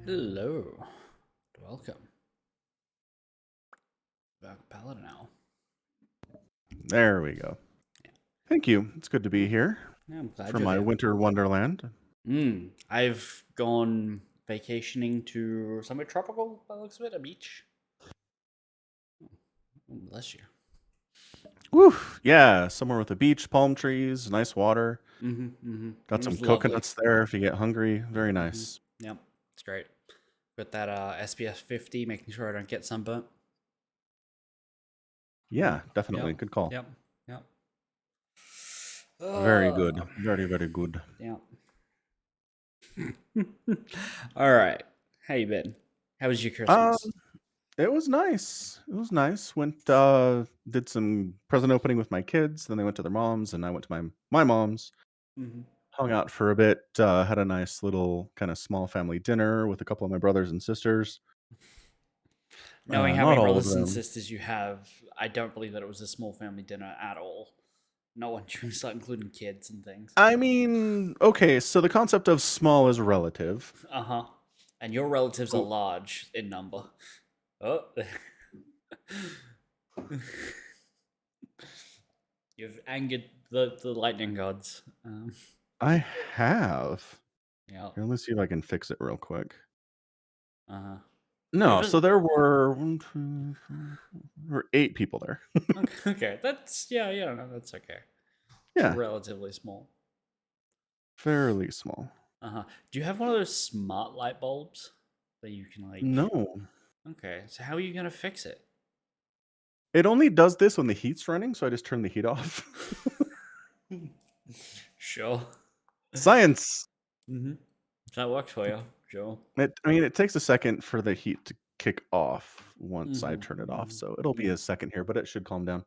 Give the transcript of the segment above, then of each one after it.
Hello. Welcome. Back Paladin now. There we go. Thank you. It's good to be here Yeah, I'm glad from you're my there. winter wonderland. I've gone vacationing to somewhere tropical by the looks of it, a beach. Oh, bless you. Woo! Yeah, somewhere with a beach, palm trees, nice water. It Got some was lovely. coconuts there if you get hungry. Very hmm nice. Yep, it's great. Got that SPF 50, making sure I don't get sunburnt. Yeah, Yep, definitely. Good call. yep, yep. Very Uh, good. Very, very good. yep. All right. How you been? How was your Um, Christmas? it was nice. It was nice. Went did some present opening with my kids, then they went to their moms and I went to my mom's. hmm Hung out for a bit, had a nice little kind of small family dinner with a couple of my brothers and sisters. Knowing how Not many all of brothers and them. sisters you have, I don't believe that it was a small family dinner at all. Not once you start including kids and things. I mean, okay, so the concept of small is relative. Uh huh. And your relatives are Oh, large in number. Oh, you've angered the lightning gods. I have. Yeah. Here, let's see if I can fix it real quick. Uh huh. No, It so there were one, two, there were 8 people there. okay. That's yeah. No, that's okay. It's Yeah, relatively small. fairly small. Uh huh. Do you have one of those smart light bulbs that you can like? No, Okay. So how are you gonna fix it? it only does this when the heat's running, so I just turn the heat off. Sure. Science. Mm-hmm. If that works for you, sure. I mean, it takes a second for the heat to kick off once I turn it off, Mm-hmm. so it'll be Yeah. a second here, but it should calm down.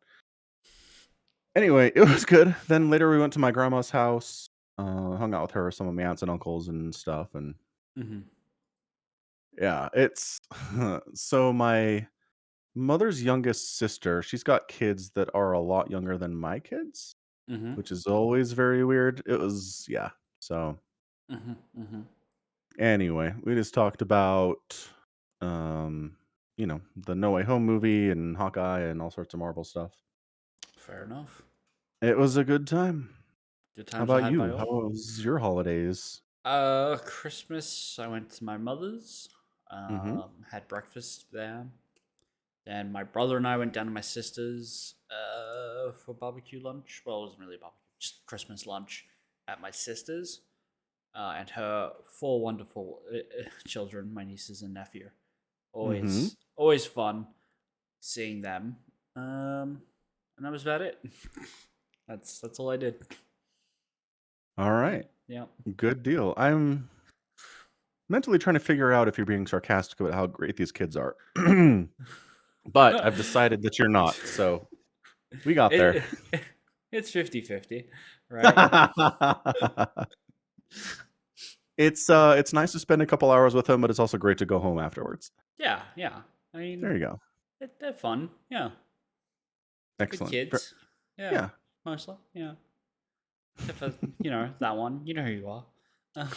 Anyway, it was good. Then later we went to my grandma's house, hung out with her, some of my aunts and uncles and stuff, and Mm-hmm. yeah, it's so my mother's youngest sister, she's got kids that are a lot younger than my kids, Mm-hmm. which is always very weird. It was yeah. So Mm-hmm. Mm-hmm. anyway, we just talked about um, the No Way Home movie and Hawkeye and all sorts of Marvel stuff. Fair enough. It was a good time. Good How times are about had by you? How all. was your holidays? Christmas. I went to my mother's. Mhm. Had breakfast there. Then my brother and I went down to my sister's for barbecue lunch. Well, it wasn't really a barbecue, just Christmas lunch at my sister's. And her four wonderful children, my nieces and nephew. Mhm. Always fun seeing them. And that was about it. That's all I did. All Yeah, right. yeah. Good deal. I'm mentally trying to figure out if you're being sarcastic about how great these kids are. But I've decided that you're not. So, we got there. it, it's 50-50, right? It's nice to spend a couple hours with them, but it's also great to go home afterwards. Yeah, yeah. I mean, There you go. they're fun. Yeah, good Excellent. kids. Yeah, Yeah. mostly. Yeah, except for that one. You know who you are. Uh,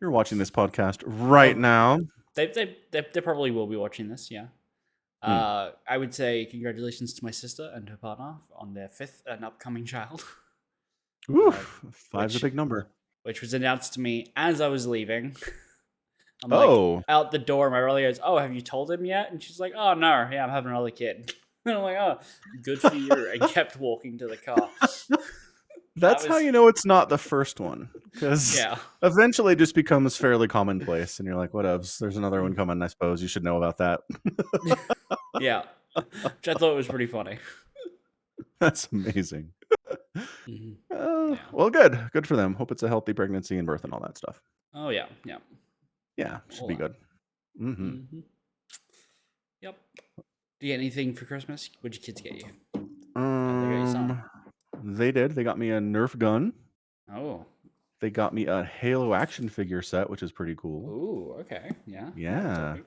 You're watching this podcast right oh, now. they probably will be watching this. Yeah. Hmm. I would say congratulations to my sister and her partner on their fifth and upcoming child, uh, Oof. Five's a which big number. which was announced to me as I was leaving. I'm like Oh, out the door. My brother goes, "Oh, have you told him yet?" And she's like, "Oh no, yeah, I'm having another kid." And I'm like, "Oh, good for you," and kept walking to the car. That that's how was you know it's not the first one, because yeah, eventually it just becomes fairly commonplace, and you're like, "Whatevs? There's another one Mm. coming. I suppose you should know about that." yeah, which I thought was pretty funny. That's amazing. hmm Yeah. Well, good for them. Hope it's a healthy pregnancy and birth and all that stuff. Oh yeah, yeah. Yeah, should All be that. good. Hmm. hmm Yep. Do you get anything for Christmas? What'd your kids get you? Oh, they got you some. Um, they did. They got me a Nerf gun. Oh. They got me a Halo action figure set, which is pretty cool. Ooh. Okay. Yeah. Yeah. That's Yeah. epic.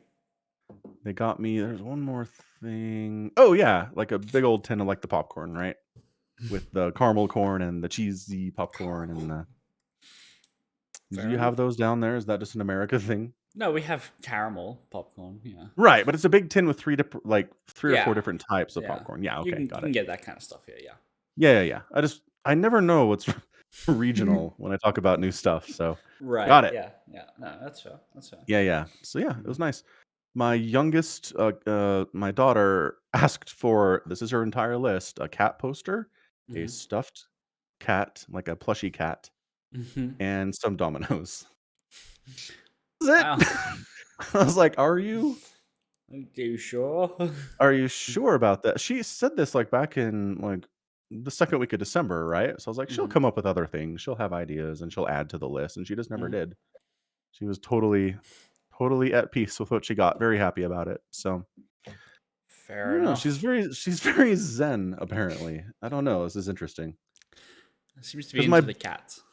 They got me. There's one more thing. Oh yeah, like a big old tin of like the popcorn, right? With the caramel corn and the cheesy popcorn and Caramel. the Do Fair you enough. have those down there? Is that just an America thing? No, we have caramel popcorn. Yeah. Right, but it's a big tin with three or four Yeah. different types of Yeah. popcorn. Yeah, You okay, can you got can it. get that kind of stuff here. Yeah. I never know what's Yeah. regional when I talk about new stuff. So Right. got it. Yeah. Yeah. No, that's fair. That's fair. Yeah. So yeah, it Mhm. was nice. My youngest, my daughter asked for, this is her entire list, a cat poster, a Mhm. stuffed cat, like a plushy cat, Mhm. and some dominoes. That's Wow. it. I was like, Are you sure? are you sure about that? She said this like back in like the second week of December, right? So I was like, she'll Mhm. come up with other things. She'll have ideas and she'll add to the list. And she just never Mhm. did. She was totally at peace with what she got. Very happy about it. So I Fair don't know. enough. She's very zen, apparently. I don't know. This is interesting. Seems to be Because into my the cats.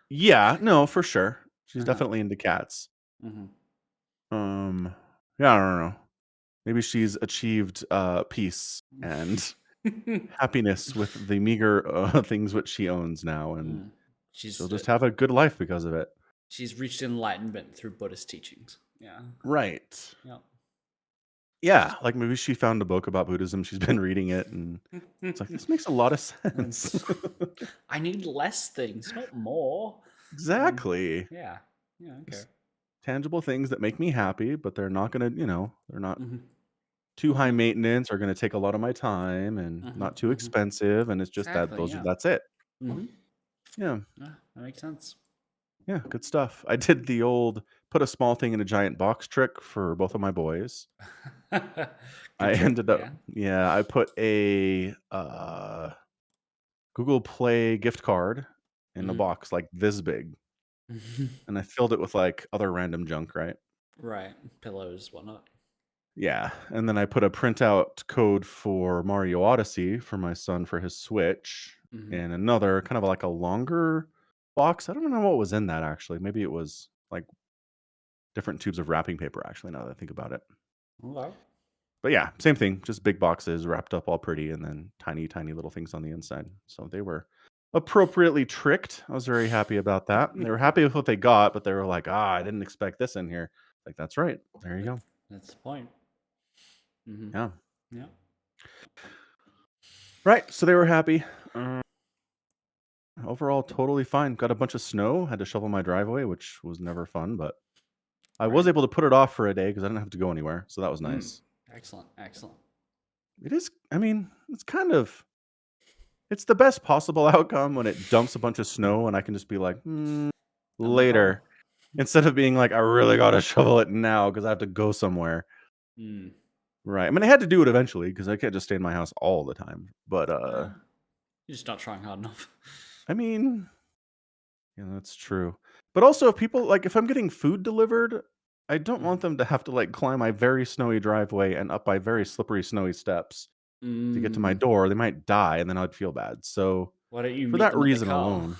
yeah, no, for sure. She's Uh-huh. definitely into cats. Mhm. Um yeah, I don't know. Maybe she's achieved peace and happiness with the meager things which she owns now, and Mm. she'll She's just have a good life because of it. she's reached enlightenment through Buddhist teachings. Yeah. Right. Yeah. Yeah, like maybe she found a book about Buddhism, she's been reading it, and it's like, this makes a lot of sense. It's, I need less things, not more. Exactly. Yeah. Yeah. Okay. Just tangible things that make me happy, but they're not gonna, they're not Mhm. too high Mhm. maintenance, are gonna take a lot of my time and Mhm. not too Mhm. expensive, and it's just Exactly. Yeah. that's it. Mhm. Yeah. Yeah. That makes sense. Yeah, good stuff. I did the old put a small thing in a giant box trick for both of my boys. I Good trick. ended up Yeah. yeah, I put a, Google Play gift card in a Mhm. box like this big, and I filled it with, like, other random junk, right? Right. Pillows, whatnot. Yeah, and then I put a printout code for Mario Odyssey for my son for his Switch Mhm. in another kind of like a longer box. I don't know what was in that actually. Maybe it was, like, different tubes of wrapping paper, actually, now that I think about it. Okay. But yeah, same thing, just big boxes wrapped up all pretty and then tiny little things on the inside. So they were appropriately tricked. I was very happy about that. They were happy with what they got, but they were like, I didn't expect this in here. Like, that's right. There you That- go. That's the point. Mhm. Yeah. Yeah. Right. So they were happy. Overall, totally fine. Got a bunch of snow. Had to shovel my driveway, which was never fun, but I was Right. able to put it off for a day because I didn't have to go anywhere. So that was Mm. nice. Excellent. Excellent. It is, I mean, it's kind of, it's the best possible outcome when it dumps a bunch of snow and I can just be like, I'm at home. later. Instead of being like, I really got to shovel it now because I have to go somewhere. Mm. Right. I mean, I had to do it eventually because I can't just stay in my house all the time. But, Well, you're just not trying hard enough. I mean, yeah, that's true. But also, if people like, if I'm getting food delivered, I don't want them to have to like climb my very snowy driveway and up my very slippery, snowy steps to get to my Mm. door. They might die and then I'd feel bad. So, Why don't you for meet that them at the reason car? alone,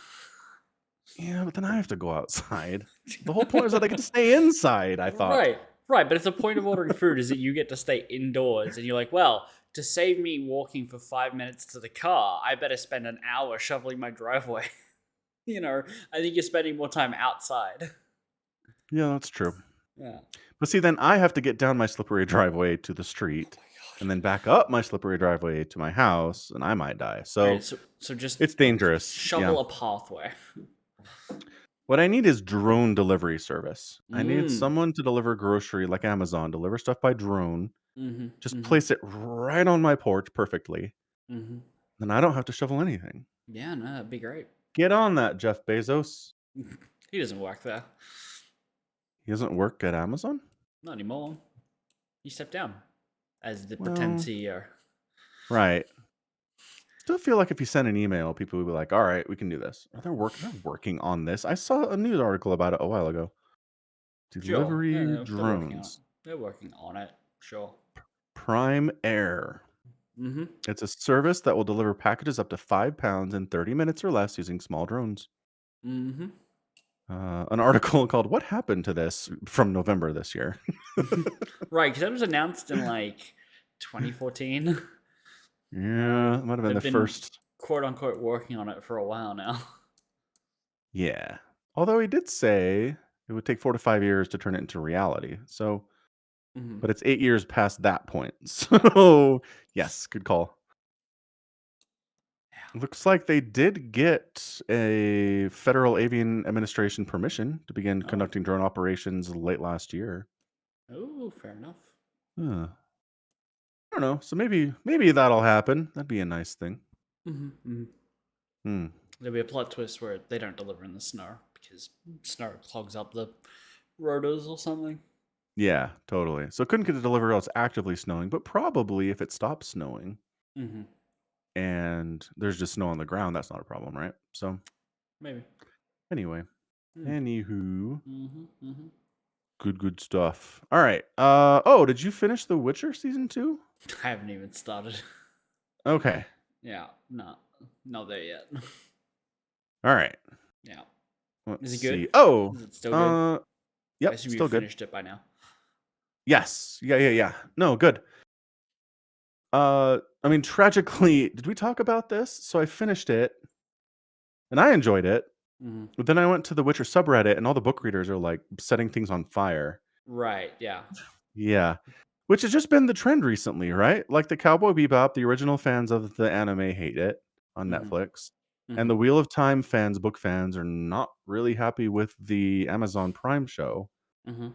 yeah, but then I have to go outside. The whole point is that I get to stay inside, I thought. Right, right. But if the point of ordering food is that you get to stay indoors, and you're like, well, to save me walking for 5 minutes to the car, I better spend an hour shoveling my driveway. I think you're spending more time outside. Yeah, that's true. Yeah. But see, then I have to get down my slippery driveway to the street and then back up my slippery driveway to my house, and I might die. Right. So So just it's dangerous. Yeah. shovel a pathway. What I need is drone delivery service. I need Mm. someone to deliver grocery like Amazon, deliver stuff by drone, Mhm. just Mhm. place it right on my porch perfectly. Mhm. Then I don't have to shovel anything. Yeah. No, that'd be great. Get on that, Jeff Bezos. He doesn't work there. He doesn't work at Amazon? Not anymore. He stepped down as the pretend Well, CEO. right. Still feel like if you send an email, people would be like, "All right, we can do this." They're working on this. I saw a news article about it a while ago. Sure. Delivery Yeah, they're working on it. drones. They're working on it. Sure. Prime Air. Mm-hmm. It's a service that will deliver packages up to 5 pounds in 30 minutes or less using small drones. Mm-hmm. An article called "What Happened to This" from November this year. Right, because that was announced in like 2014. Yeah, it might have been the They've been first. quote unquote working on it for a while now. Yeah. Although he did say it would take 4 to 5 years to turn it into reality. So, Hmm. but it's 8 years past that point. Yeah. So, yes, good call. Yeah. Looks like they did get a Federal Aviation Administration permission to begin Oh. conducting drone operations late last year. Oh, fair enough. Huh. I don't know. So maybe that'll happen. That'd be a nice thing. Hmm. Hmm. There'll be a plot twist where they don't deliver in the snow because snow clogs up the rotors or something. Yeah, totally. So it couldn't get it delivered while it's actively snowing, but probably if it stops snowing Hmm. and there's just snow on the ground, that's not a problem, right? So Maybe. anyway, Mm. anywho, Hmm. Hmm. good stuff. All right. Oh, did you finish The Witcher season 2? I haven't even started. Okay. Yeah, not there yet. All right. Yeah. Let's Is it good? see. Oh, Is it still good? uh, I yep, assume you still good. finished it by now. Yes. Yeah. No, good. I mean, tragically, did we talk about this? So I finished it and I enjoyed it. Hmm. But then I went to the Witcher subreddit and all the book readers are like setting things on fire. Right. Yeah. Yeah. Which has just been the trend recently, right? Like the Cowboy Bebop, the original fans of the anime hate it on Hmm. Netflix. And Hmm. the Wheel of Time fans, book fans, are not really happy with the Amazon Prime show. Hmm.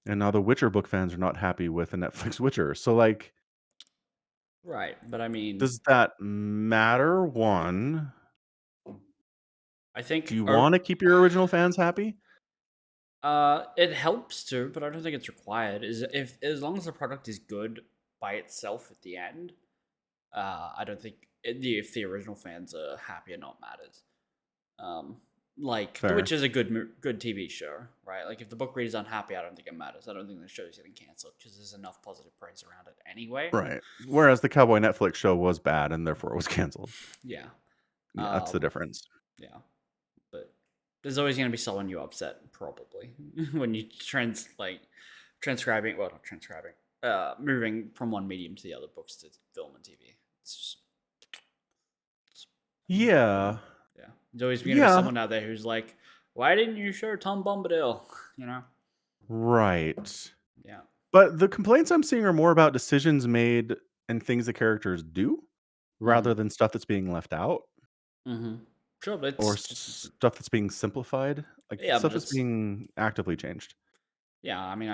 And now the Witcher book fans are not happy with the Netflix Witcher. So, like, Right. But I mean, does that matter? One, I do think, you want to keep your original fans happy? it helps too, but I don't think it's required. Is if as long as the product is good by itself at the end, I don't think if the original fans are happy or not matters. Um, like The Fair. Witch is a good TV show, right? Like if the book reader's unhappy, I don't think it matters. I don't think the show's getting canceled because there's enough positive praise around it anyway. Right. Whereas the Cowboy Netflix show was bad and therefore it was canceled. Yeah. Yeah, that's the Um, difference. yeah. But there's always going to be someone you upset, probably, when you transcribing, well, not transcribing, moving from one medium to the other, books to film and TV. It's just, it's, Yeah. yeah. There's always going to be Yeah. someone out there who's like, why didn't you show Tom Bombadil? You know? Right. Yeah. But the complaints I'm seeing are more about decisions made and things the characters do Mm-hmm. rather than stuff that's being left out Mm-hmm. Sure, but or it's just, stuff that's being simplified, like yeah, stuff but that's it's, being actively changed. yeah, I mean,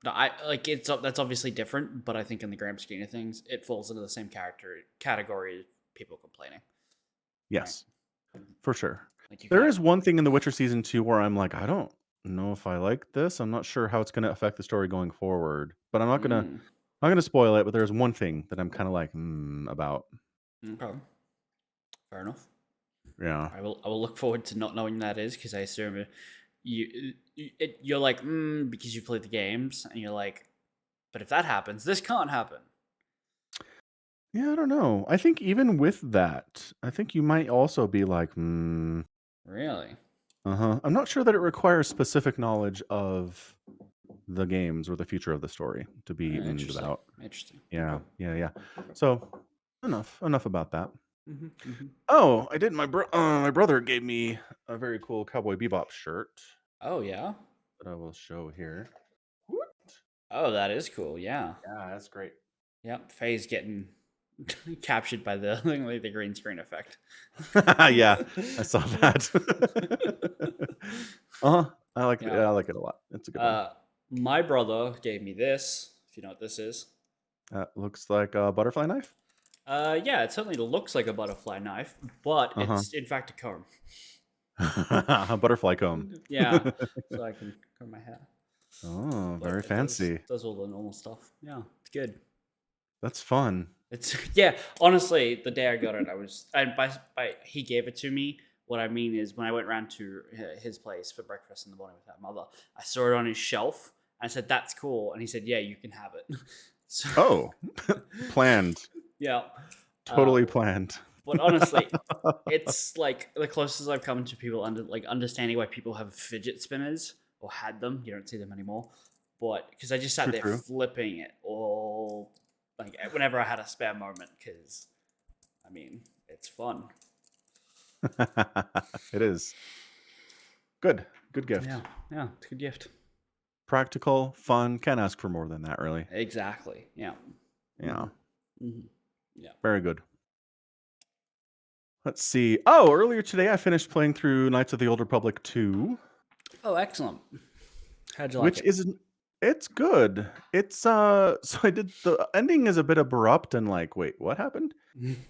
I like it's that's obviously different, but I think in the grand scheme of things, it falls into the same category as people complaining, right? Yes, for sure. Like you There can't. is one thing in The Witcher season 2 where I'm like, I don't know if I like this. I'm not sure how it's going to affect the story going forward, but Mm, I'm going to spoil it, but there's one thing that I'm kind of like about. okay, fair enough. Yeah. I will look forward to not knowing that is because I assume you're like because you played the games and you're like, but if that happens, this can't happen. Yeah, I don't know. I think even with that, I think you might also be like, Really uh-huh. I'm not sure that it requires specific knowledge of the games or the future of the story to be interesting. about. Interesting. Okay. Yeah. Okay. So enough about that. Hmm. Hmm. Oh, I did. My brother gave me a very cool Cowboy Bebop shirt Oh yeah. that I will show here. Oh, that is cool. Yeah. Yeah, that's great. Yep. Faye's getting captured by the like the green screen effect. Yeah, I saw that. Uh-huh. Yeah. I like it a lot. It's a good one. Uh, my brother gave me this. If you know what this is. Looks like a butterfly knife. Yeah, it certainly looks like a butterfly knife, but Uh-huh. it's in fact a comb. A butterfly comb. Yeah, so I can comb my hair. Oh, But very it does fancy. does all the normal stuff. Yeah, it's good. That's fun. It's yeah. Honestly, the day I got it, I was and by he gave it to me. What I mean is, when I went round to his place for breakfast in the morning with that mother, I saw it on his shelf. And I said, "That's cool," and he said, "Yeah, you can have it." So Oh, planned. yeah, uh, Totally planned. but honestly, it's like the closest I've come to people understanding why people have fidget spinners or had them. You don't see them anymore, but because I just sat there True. flipping it all like whenever I had a spare moment. Because it's fun. It is. Good. Good gift. Yeah, yeah, it's a good gift. Practical, fun. Can't ask for more than that, really. Exactly. Yeah. Yeah. Yeah. Very good. Let's see. Oh, earlier today I finished playing through Knights of the Old Republic 2, Oh, excellent. How'd you like which it? isn't it's good. It's so I did the ending is a bit abrupt and like, wait, what happened?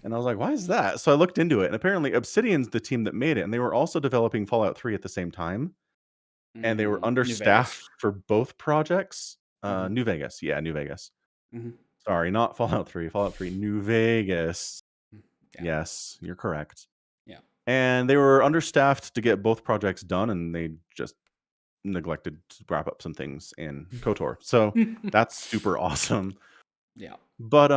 And I was like, why is that? So I looked into it and apparently Obsidian's the team that made it and they were also developing Fallout 3 at the same time and they were New Vegas. understaffed for both projects. Mm-hmm. New Vegas. Yeah, New Vegas. Mm-hmm. Sorry, not Fallout 3. Fallout 3 New Vegas. Yeah. Yes, you're correct. Yeah. And they were understaffed to get both projects done, and they just neglected to wrap up some things in Kotor. So that's super awesome. Yeah. But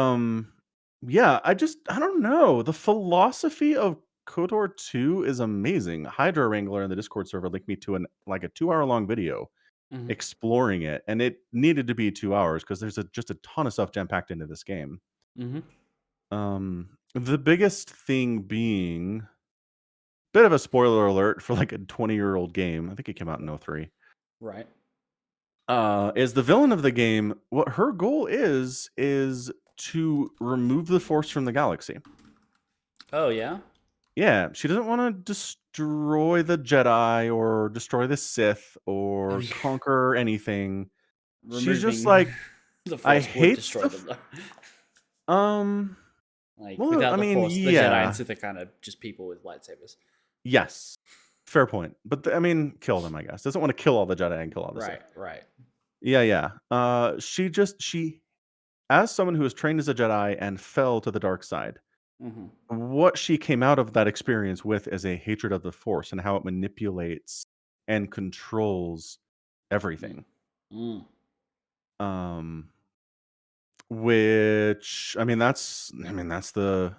yeah, I don't know. The philosophy of Kotor 2 is amazing. Hydra Wrangler in the Discord server linked me to a 2-hour long video Mm-hmm. exploring it, and it needed to be 2 hours because there's just a ton of stuff jam packed into this game. Mm-hmm. The biggest thing being bit of a spoiler alert for like a 20-year-old game. I think it came out in '03. Right. Is the villain of the game, what her goal is to remove the Force from the galaxy. Oh yeah. Yeah, she doesn't want to destroy the Jedi or destroy the Sith I or mean, conquer anything. She's just removing like, the I Force would hate destroy the them, though. Like well, I without the mean, Force, the Jedi and yeah. Sith are kind of just people with lightsabers. Yes. Fair point. But I mean, kill them, I guess. Doesn't want to kill all the Jedi and kill all the Sith. Right. Right. Yeah, yeah. She as someone who was trained as a Jedi and fell to the dark side, Mm-hmm. what she came out of that experience with is a hatred of the Force and how it manipulates and controls everything. Mm. Um, which that's the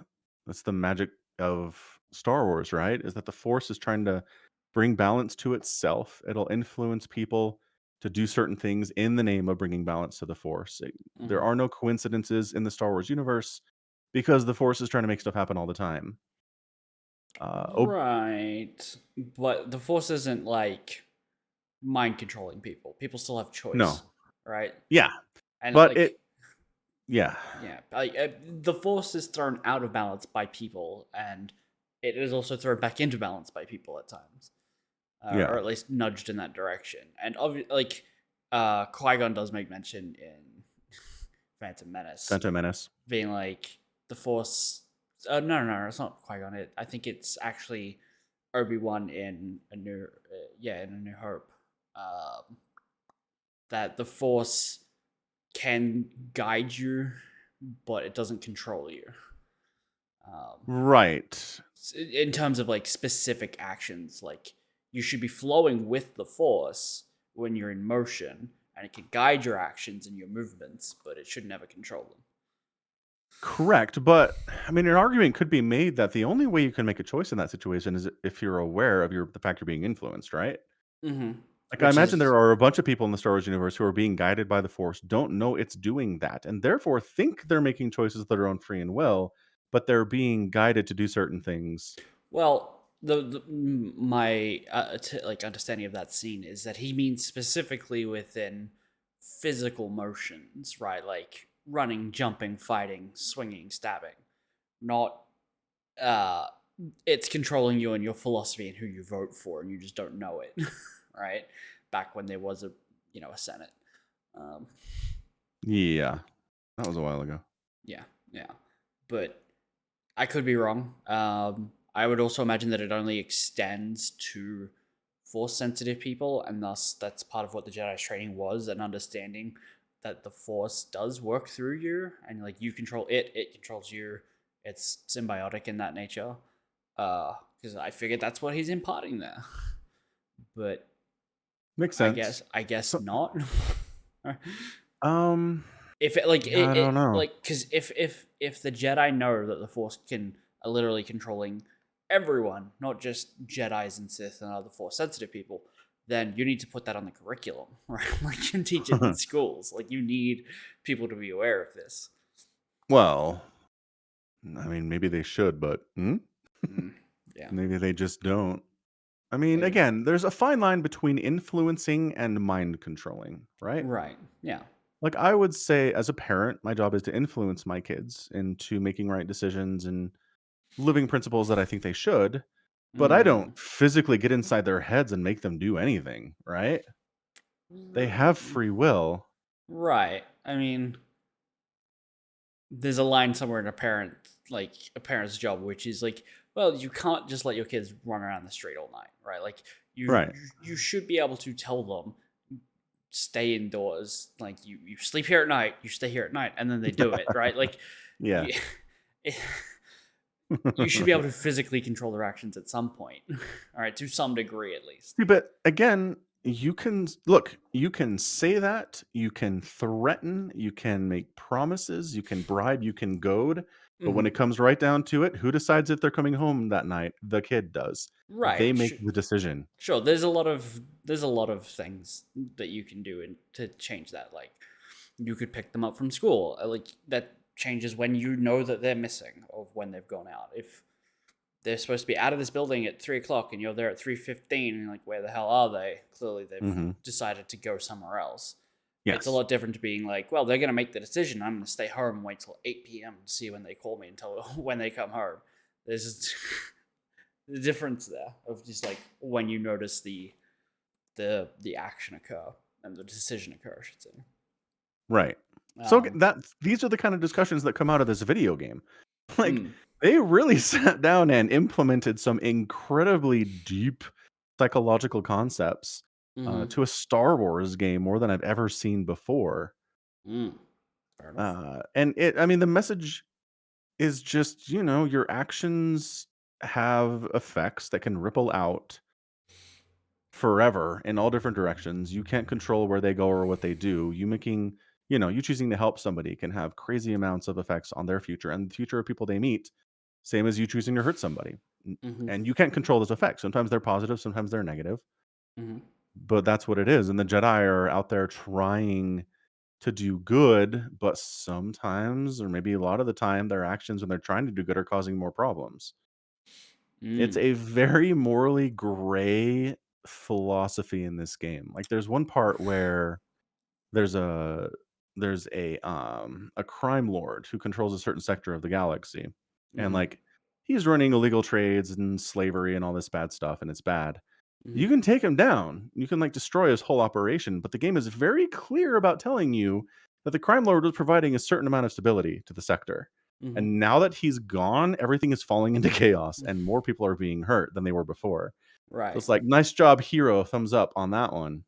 magic of Star Wars, right? Is that the Force is trying to bring balance to itself. It'll influence people to do certain things in the name of bringing balance to the Force. There Mm-hmm. are no coincidences in the Star Wars universe because the Force is trying to make stuff happen all the time. Right. But the Force isn't like mind controlling people. People still have No, choice, right? yeah, And but like, yeah, yeah, like the Force is thrown out of balance by people, and it is also thrown back into balance by people at times, or yeah. at least nudged in that direction. And like, Qui-Gon does make mention in Phantom Menace Phantom Menace. being like the Force. No, it's not Qui-Gon. I think it's actually Obi-Wan in a new, in A New Hope. Um, that the Force can guide you, but it doesn't control you. Right. In terms of like specific actions, like you should be flowing with the Force when you're in motion, and it can guide your actions and your movements, but it should never control them. Correct, but I mean, an argument could be made that the only way you can make a choice in that situation is if you're aware of the fact you're being influenced, right? Mm-hmm. Like, I Which imagine there is are a bunch of people in the Star Wars universe who are being guided by the Force, don't know it's doing that, and therefore think they're making choices of their own free and will, but they're being guided to do certain things. well, my like understanding of that scene is that he means specifically within physical motions, right? Like running, jumping, fighting, swinging, stabbing, not uh it's controlling you and your philosophy and who you vote for, and you just don't know it. Right, back when there was a senate. um Yeah, that was a while ago. yeah, yeah, but I could be wrong. I would also imagine that it only extends to force sensitive people, and thus that's part of what the Jedi's training was, an understanding that the force does work through you, and like you control it, it controls you. It's symbiotic in that nature. Because I figured that's what he's imparting there. But Makes I sense. guess I guess So, not. um, If it like yeah, I don't know. like because if the Jedi know that the Force can are literally controlling everyone, not just Jedi's and Sith and other Force sensitive people, then you need to put that on the curriculum, right? Like and teach it in schools. Like you need people to be aware of this. Well, I mean, maybe they should, but Mm, yeah. maybe they just don't. I mean, Like, again, there's a fine line between influencing and mind controlling, right? right. Yeah. Like, I would say as a parent, my job is to influence my kids into making right decisions and living principles that I think they should, but I don't Mm. physically get inside their heads and make them do anything, right? They have free will. Right. I mean, there's a line somewhere in a parent's job, which is like, well, you can't just let your kids run around the street all night, right? Like, you Right. you should be able to tell them stay indoors. Like, you sleep here at night, you stay here at night, and then they do it, right? Like, Yeah. you, you should be able to physically control their actions at some point, all right, to some degree at least. See, but again, you can say that, you can threaten, you can make promises, you can bribe, you can goad, but when Hmm. it comes right down to it, who decides if they're coming home that night? The kid does. They Right. make the decision. Sure. There's a lot of things that you can do to change that. Like, you could pick them up from school. Like, that changes when you know that they're missing or when they've gone out. If they're supposed to be out of this building at 3 o'clock and you're there at 3:15, and you're like, where the hell are they? Clearly, they've Mhm. decided to go somewhere else. It's a Yes. lot different to being like, well, they're gonna make the decision. I'm gonna stay home and wait till 8 p.m. to see when they call me until when they come home. There's the difference there of just like when you notice the action occur and the decision occur, I should say. Right. So Um, these are the kind of discussions that come out of this video game. Like, mm, they really sat down and implemented some incredibly deep psychological concepts mm-hmm, to a Star Wars game more than I've ever seen before. mm, fair enough. I mean, the message is just, your actions have effects that can ripple out forever in all different directions. You can't control where they go or what they do. You choosing to help somebody can have crazy amounts of effects on their future and the future of people they meet, same as you choosing to hurt somebody. Mm-hmm, And you can't control those effects. Sometimes they're positive, sometimes they're negative, mm-hmm, but that's what it is. And the Jedi are out there trying to do good, but sometimes, or maybe a lot of the time, their actions when they're trying to do good are causing more problems. It's mm, a very morally gray philosophy in this game. Like, there's one part where there's a crime lord who controls a certain sector of the galaxy, and, mm-hmm, he's running illegal trades and slavery and all this bad stuff, and it's bad. mm-hmm, You can take him down. You can, destroy his whole operation, but the game is very clear about telling you that the crime lord was providing a certain amount of stability to the sector. mm-hmm. And now that he's gone, everything is falling into chaos and more people are being hurt than they were before. So Right, it's like, nice job, hero, thumbs up on that one.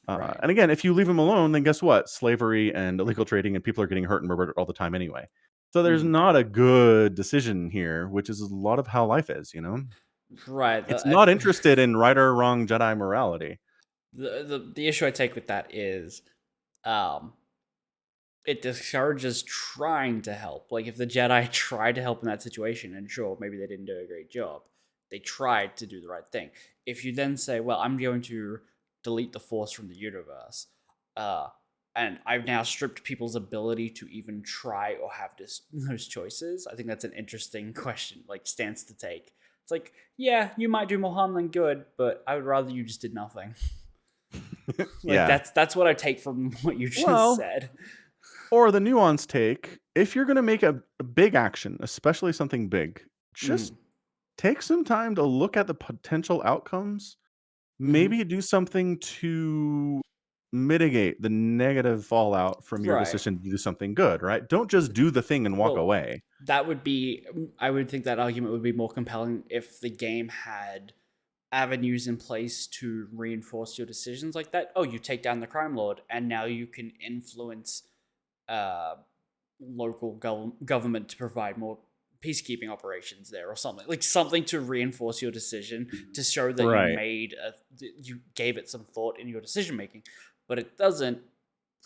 right. And again, if you leave him alone, then guess what? Slavery and illegal trading and people are getting hurt and murdered all the time anyway. So there's Mm-hmm. not a good decision here, which is a lot of how life is. Right. It's not interested in right or wrong Jedi morality. The issue I take with that is, um, it discourages trying to help. Like, if the Jedi tried to help in that situation, and sure, maybe they didn't do a great job, they tried to do the right thing. If you then say, well, I'm going to delete the Force from the universe, uh, and I've now stripped people's ability to even try or have those choices, I think that's an interesting question, like, stance to take. It's like, yeah, you might do more harm than good, but I would rather you just did nothing. Like, Yeah. that's what I take from what you just Well, said. or the nuanced take, if you're going to make a big action, especially something big, just Mm, take some time to look at the potential outcomes. mm-hmm. Maybe do something to mitigate the negative fallout from your Right. decision to do something good, right? Don't just do the thing and walk Well, away. that would be. I would think that argument would be more compelling if the game had avenues in place to reinforce your decisions like that. Oh, you take down the crime lord, and now you can influence uh, local government to provide more peacekeeping operations there, or something like something to reinforce your decision to show that Right. you gave it some thought in your decision making. But it doesn't.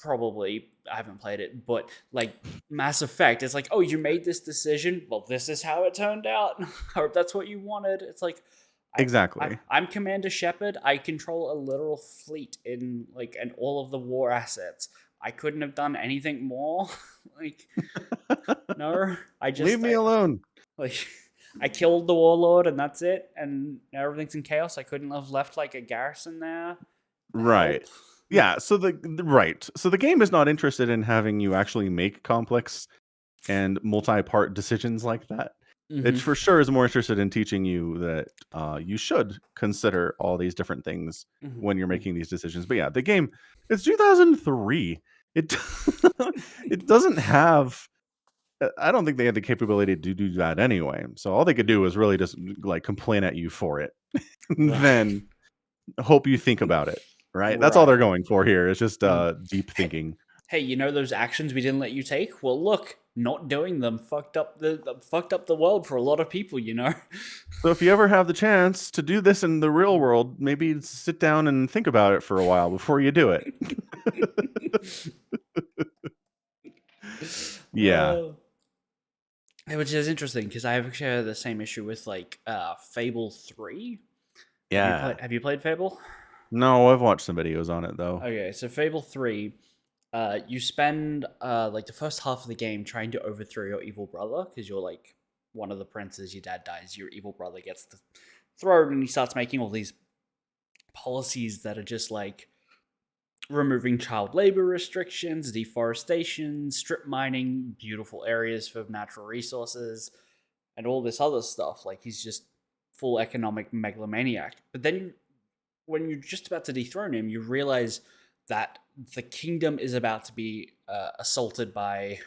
Probably, I haven't played it, but like Mass Effect, it's like, oh, you made this decision. Well, this is how it turned out. I hope that's what you wanted. It's like, Exactly. I'm Commander Shepard. I control a literal fleet in like and all of the war assets. I couldn't have done anything more. Like, no, Leave me I alone. like I killed the warlord and that's it, and now everything's in chaos. I couldn't have left like a garrison there to Right. help. Yeah, so right. So the game is not interested in having you actually make complex and multi-part decisions like that. It Hmm. for sure is more interested in teaching you that you should consider all these different things when you're Hmm. making these decisions. But yeah, the game it's 2003. It it doesn't have. I don't think they had the capability to do that anyway. So all they could do was really just like complain at you for it, and Right. then hope you think about it. Right? That's all they're Right. going for here. It's just Mhm. deep Hey, thinking. hey, you know those actions we didn't let you take? Well, look, not doing them fucked up the world for a lot of people. You know. So if you ever have the chance to do this in the real world, maybe sit down and think about it for a while before you do it. Yeah. uh, which is interesting because I actually had the same issue with like Fable 3. Yeah. Have you played Fable? No, I've watched some videos on it though. Okay, so Fable 3, you spend like the first half of the game trying to overthrow your evil brother because you're like one of the princes, your dad dies, your evil brother gets the throne, and he starts making all these policies that are just like removing child labor restrictions, deforestation, strip mining, beautiful areas for natural resources, and all this other stuff. Like he's just full economic megalomaniac. But then when you're just about to dethrone him, you realize that the kingdom is about to be assaulted by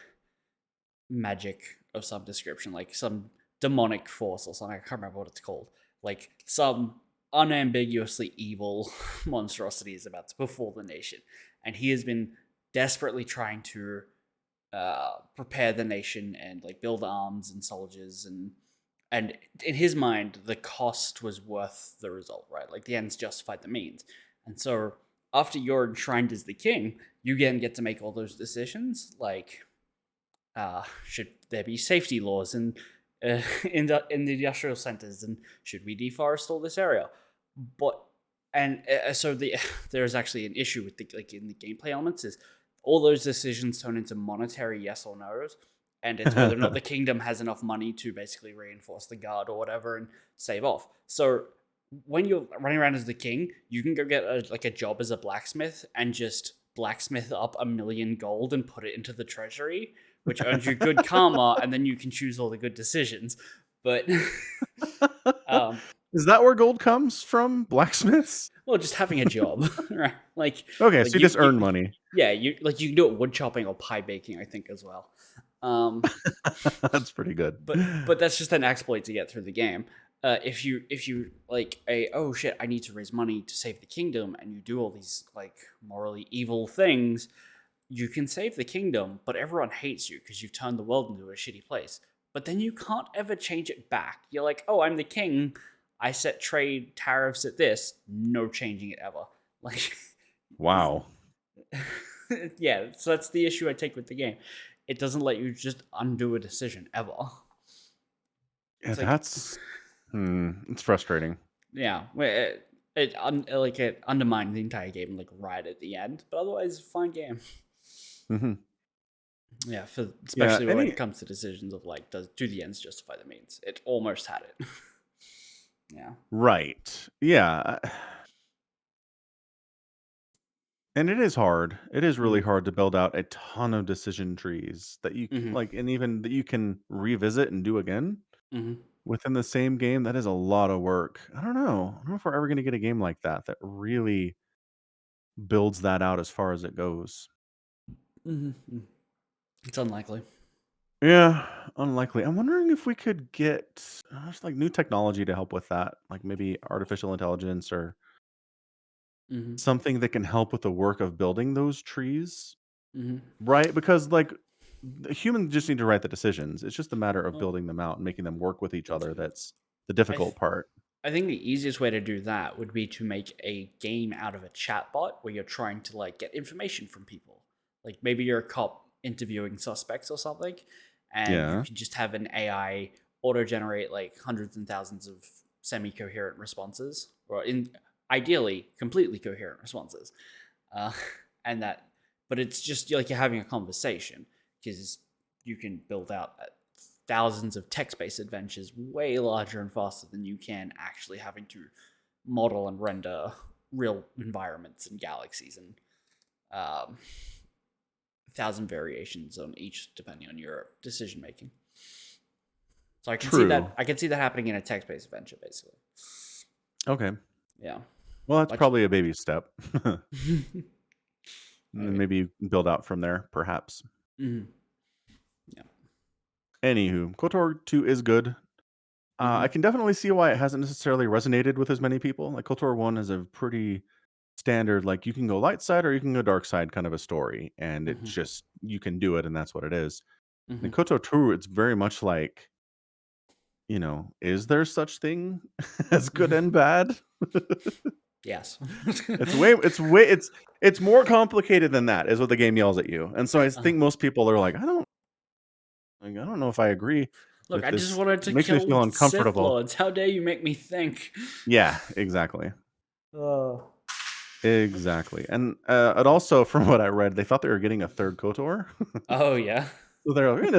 magic of some description, like some demonic force or something. I can't remember what it's called. Like some unambiguously evil monstrosity is about to befall the nation, and he has been desperately trying to prepare the nation and like build arms and soldiers and in his mind the cost was worth the result, right? Like the ends justified the means. And so after you're enshrined as the king, you again get to make all those decisions, like should there be safety laws in the industrial centers, and should we deforest all this area? But and so there's actually an issue with the like in the gameplay elements is all those decisions turn into monetary yes or no's, and it's whether or not the kingdom has enough money to basically reinforce the guard or whatever and save off. So when you're running around as the king, you can go get like a job as a blacksmith and just blacksmith up 1,000,000 gold and put it into the treasury, which earns you good karma, and then you can choose all the good decisions. But um, Is that where gold comes from? Blacksmiths? well, just having a job, right? Okay, so Like you just earn money. yeah, you can do it wood chopping or pie baking, I think, as well. Um, That's pretty good. but that's just an exploit to get through the game. If you like a oh shit, I need to raise money to save the kingdom, and you do all these like morally evil things, you can save the kingdom, but everyone hates you because you've turned the world into a shitty place. But then you can't ever change it back. You're like, oh, I'm the king. I set trade tariffs at this. No changing it ever. Like, Wow. yeah. So that's the issue I take with the game. It doesn't let you just undo a decision ever. Yeah, It's like, it's frustrating. yeah, it undermined the entire game like right at the end. But otherwise, fine game. Hmm. Yeah, for Yeah, especially when it comes to decisions of like, do the ends justify the means? It almost had it. Yeah. right. Yeah. And it is hard. It is really Mm-hmm. hard to build out a ton of decision trees that you Mm-hmm. like, and even that you can revisit and do again Mm-hmm. within the same game. That is a lot of work. I don't know. I don't know if we're ever going to get a game like that that really builds that out as far as it goes. Mm-hmm. It's unlikely. Yeah, unlikely. I'm wondering if we could get just like new technology to help with that, like maybe artificial intelligence or Mm-hmm. something that can help with the work of building those trees, Mm-hmm. right? Because like the humans just need to write the decisions. It's just a matter of Well, building them out and making them work with each other that's the I th- difficult part. I think the easiest way to do that would be to make a game out of a chatbot where you're trying to like get information from people. Like maybe you're a cop interviewing suspects or something, and you Yeah. can just have an AI auto generate like hundreds and thousands of semi-coherent responses, or in ideally completely coherent responses. Uh, and but it's just like you're having a conversation because you can build out that. thousands of text-based adventures way larger and faster than you can actually having to model and render real environments and galaxies and 1,000 variations on each depending on your decision making. So I can see True. that. I can see that happening in a text-based adventure, basically. Okay. Yeah. Well, that's Much. probably a baby step. And then Okay. maybe you build out from there, perhaps. Mhm. Yeah. Anywho, KOTOR 2 is good. I Mhm. can definitely see why it hasn't necessarily resonated with as many people. Like KOTOR 1 is a pretty standard, like you can go light side or you can go dark side kind of a story. And it's Mhm. just, you can do it and that's what it is. In Mhm. KOTOR 2, it's very much like, is there such thing as good Mhm. and bad? Yes. It's more complicated than that, is what the game yells at you. And so I Uh, think most people are like, I don't know if I agree look, with I just this. wanted to It makes me kill feel Sith uncomfortable. Lords. How dare you make me think? Yeah, exactly. Oh. Exactly. And it also, from what I read, they thought they were getting a third KOTOR. Oh yeah. So they're like,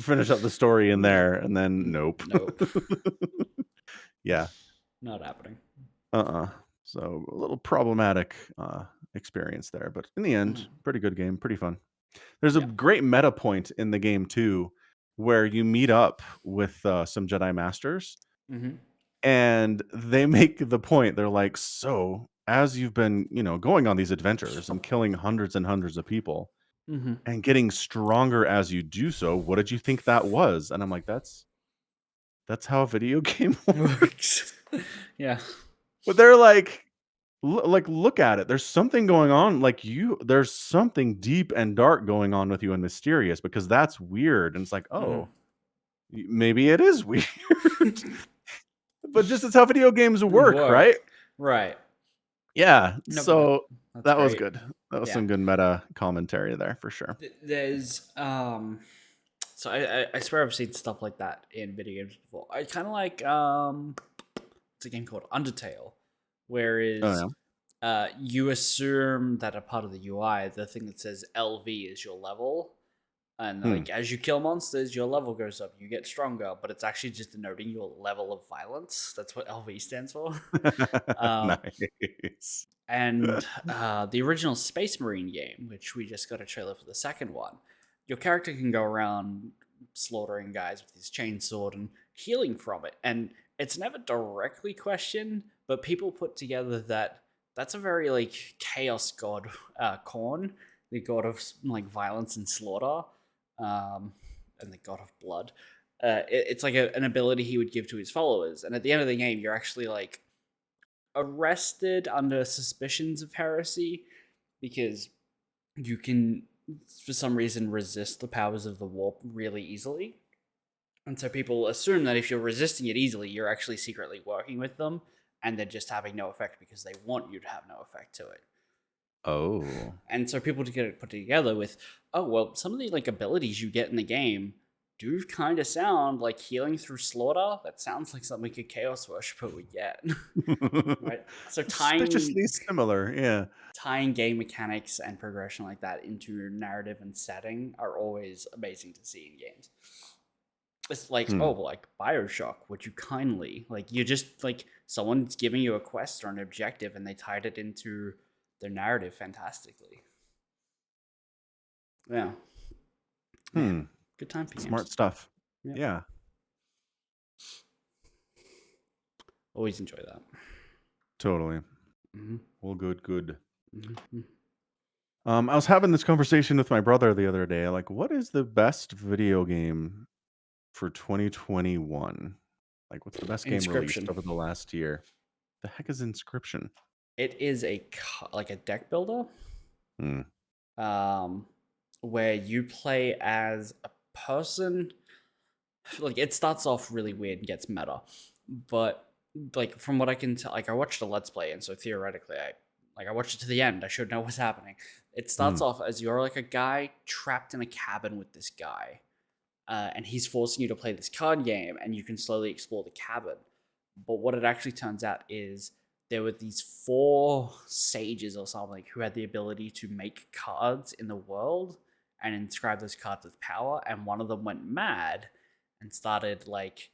finish up the story in there, and then nope. Nope. Yeah. Not happening. So a little problematic experience there, but in the end, Mhm. pretty good game, pretty fun. There's a Yeah. great meta point in the game too, where you meet up with some Jedi Masters, Mhm. and they make the point. They're like, "So, as you've been, going on these adventures and killing hundreds and hundreds of people Mhm. and getting stronger as you do so, what did you think that was?" And I'm like, "That's how a video game works." Works. Yeah. But they're like, look at it. There's something going on. There's something deep and dark going on with you and mysterious, because that's weird. And it's like, Mhm. oh, maybe it is weird. But just as how video games work, right? Work. Right. Yeah. No, but So that's that was great. good. That was Yeah. some good meta commentary there for sure. There's so I swear I've seen stuff like that in video games before. I kind of like it's a game called Undertale, Oh whereas yeah. you assume that a part of the UI, the thing that says LV is your level, and Hmm. like as you kill monsters, your level goes up, you get stronger, but it's actually just denoting your level of violence. That's what LV stands for. um, Nice. and the original Space Marine game, which we just got a trailer for the second one, your character can go around slaughtering guys with his chainsaw and healing from it. And it's never directly questioned, but people put together that that's a very like chaos god, Korn, the god of like violence and slaughter, and the god of blood. It's like an ability he would give to his followers. And at the end of the game, you're actually like arrested under suspicions of heresy because you can, for some reason, resist the powers of the warp really easily. And so people assume that if you're resisting it easily, you're actually secretly working with them and they're just having no effect because they want you to have no effect to it. Oh. And so people to get it put together with, oh, well, some of the like abilities you get in the game do kind of sound like healing through slaughter. That sounds like something a chaos worshiper would get. Right? So Suspiciously similar. Yeah. tying game mechanics and progression like that into your narrative and setting are always amazing to see in games. It's like, Hmm. oh, like Bioshock, would you kindly, like, you just, like, someone's giving you a quest or an objective and they tied it into their narrative fantastically. Yeah. Man, Hmm. good time for Smart games. stuff. Yeah. Yeah. Always enjoy that. Totally. Mm-hmm. Well, good. Mm-hmm. I was having this conversation with my brother the other day. Like, what is the best video game for 2021? Like, what's the best game released Inscription. over the last year? The heck is Inscription? It is like a deck builder. Hmm. Um, where you play as a person. Like it starts off really weird and gets meta, but like from what I can tell, like I watched a let's play, and so theoretically, I watched it to the end. I should know what's happening. It Hmm. starts off as you're like a guy trapped in a cabin with this guy, and he's forcing you to play this card game, and you can slowly explore the cabin. But what it actually turns out is there were these four sages or something who had the ability to make cards in the world and inscribe those cards with power, and one of them went mad and started like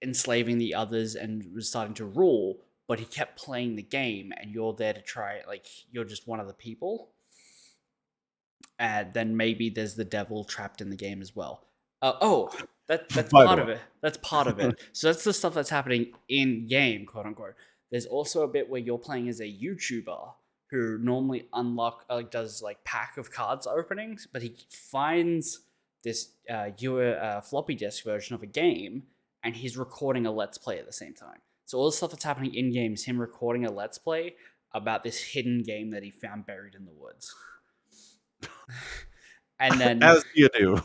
enslaving the others and was starting to rule, but he kept playing the game, and you're there to try, like, you're just one of the people, and then maybe there's the devil trapped in the game as well. Oh, that's By the part way. of it. That's part of it. So that's the stuff that's happening in game, quote unquote. There's also a bit where you're playing as a YouTuber who normally does like pack of cards openings, but he finds this floppy disk version of a game, and he's recording a let's play at the same time. So all the stuff that's happening in game is him recording a let's play about this hidden game that he found buried in the woods. And then As you do.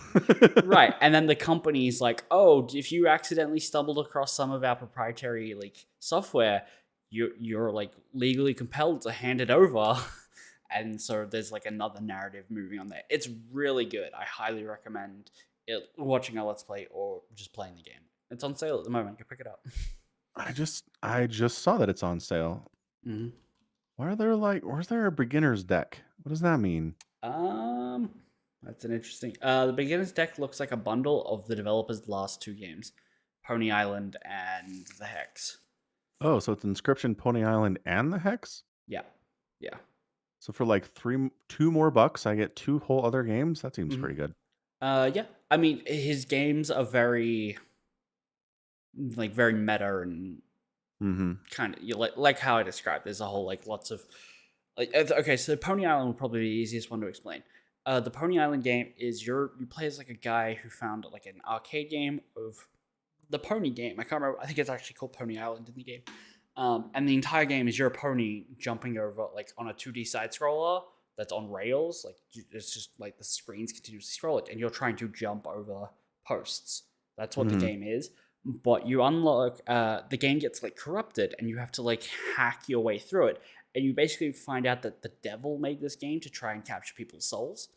right, and then the company's like, "Oh, if you accidentally stumbled across some of our proprietary like software, you're like legally compelled to hand it over." And so there's like another narrative moving on there. It's really good. I highly recommend watching a let's play or just playing the game. It's on sale at the moment. You can pick it up. I just saw that it's on sale. Mhm. Where's there a beginner's deck? What does that mean? Um, that's an interesting. The beginner's deck looks like a bundle of the developer's last two games, Pony Island and the Hex. Oh, so it's Inscription, Pony Island, and the Hex? Yeah, yeah. So for like two more bucks, I get two whole other games? That seems hmm pretty good. Yeah. I mean, his games are very very meta and Mm-hmm. kind of like how I described. There's a whole like lots of okay. So Pony Island will probably be the easiest one to explain. The Pony Island game is you play as like a guy who found like an arcade game of the pony game. I can't remember. I think it's actually called Pony Island in the game. And the entire game is you're a pony jumping over like on a 2D side scroller that's on rails. Like it's just like the screens continuously scroll it, and you're trying to jump over posts. That's what the Mm-hmm. game is. But you unlock the game gets like corrupted, and you have to like hack your way through it. And you basically find out that the devil made this game to try and capture people's souls.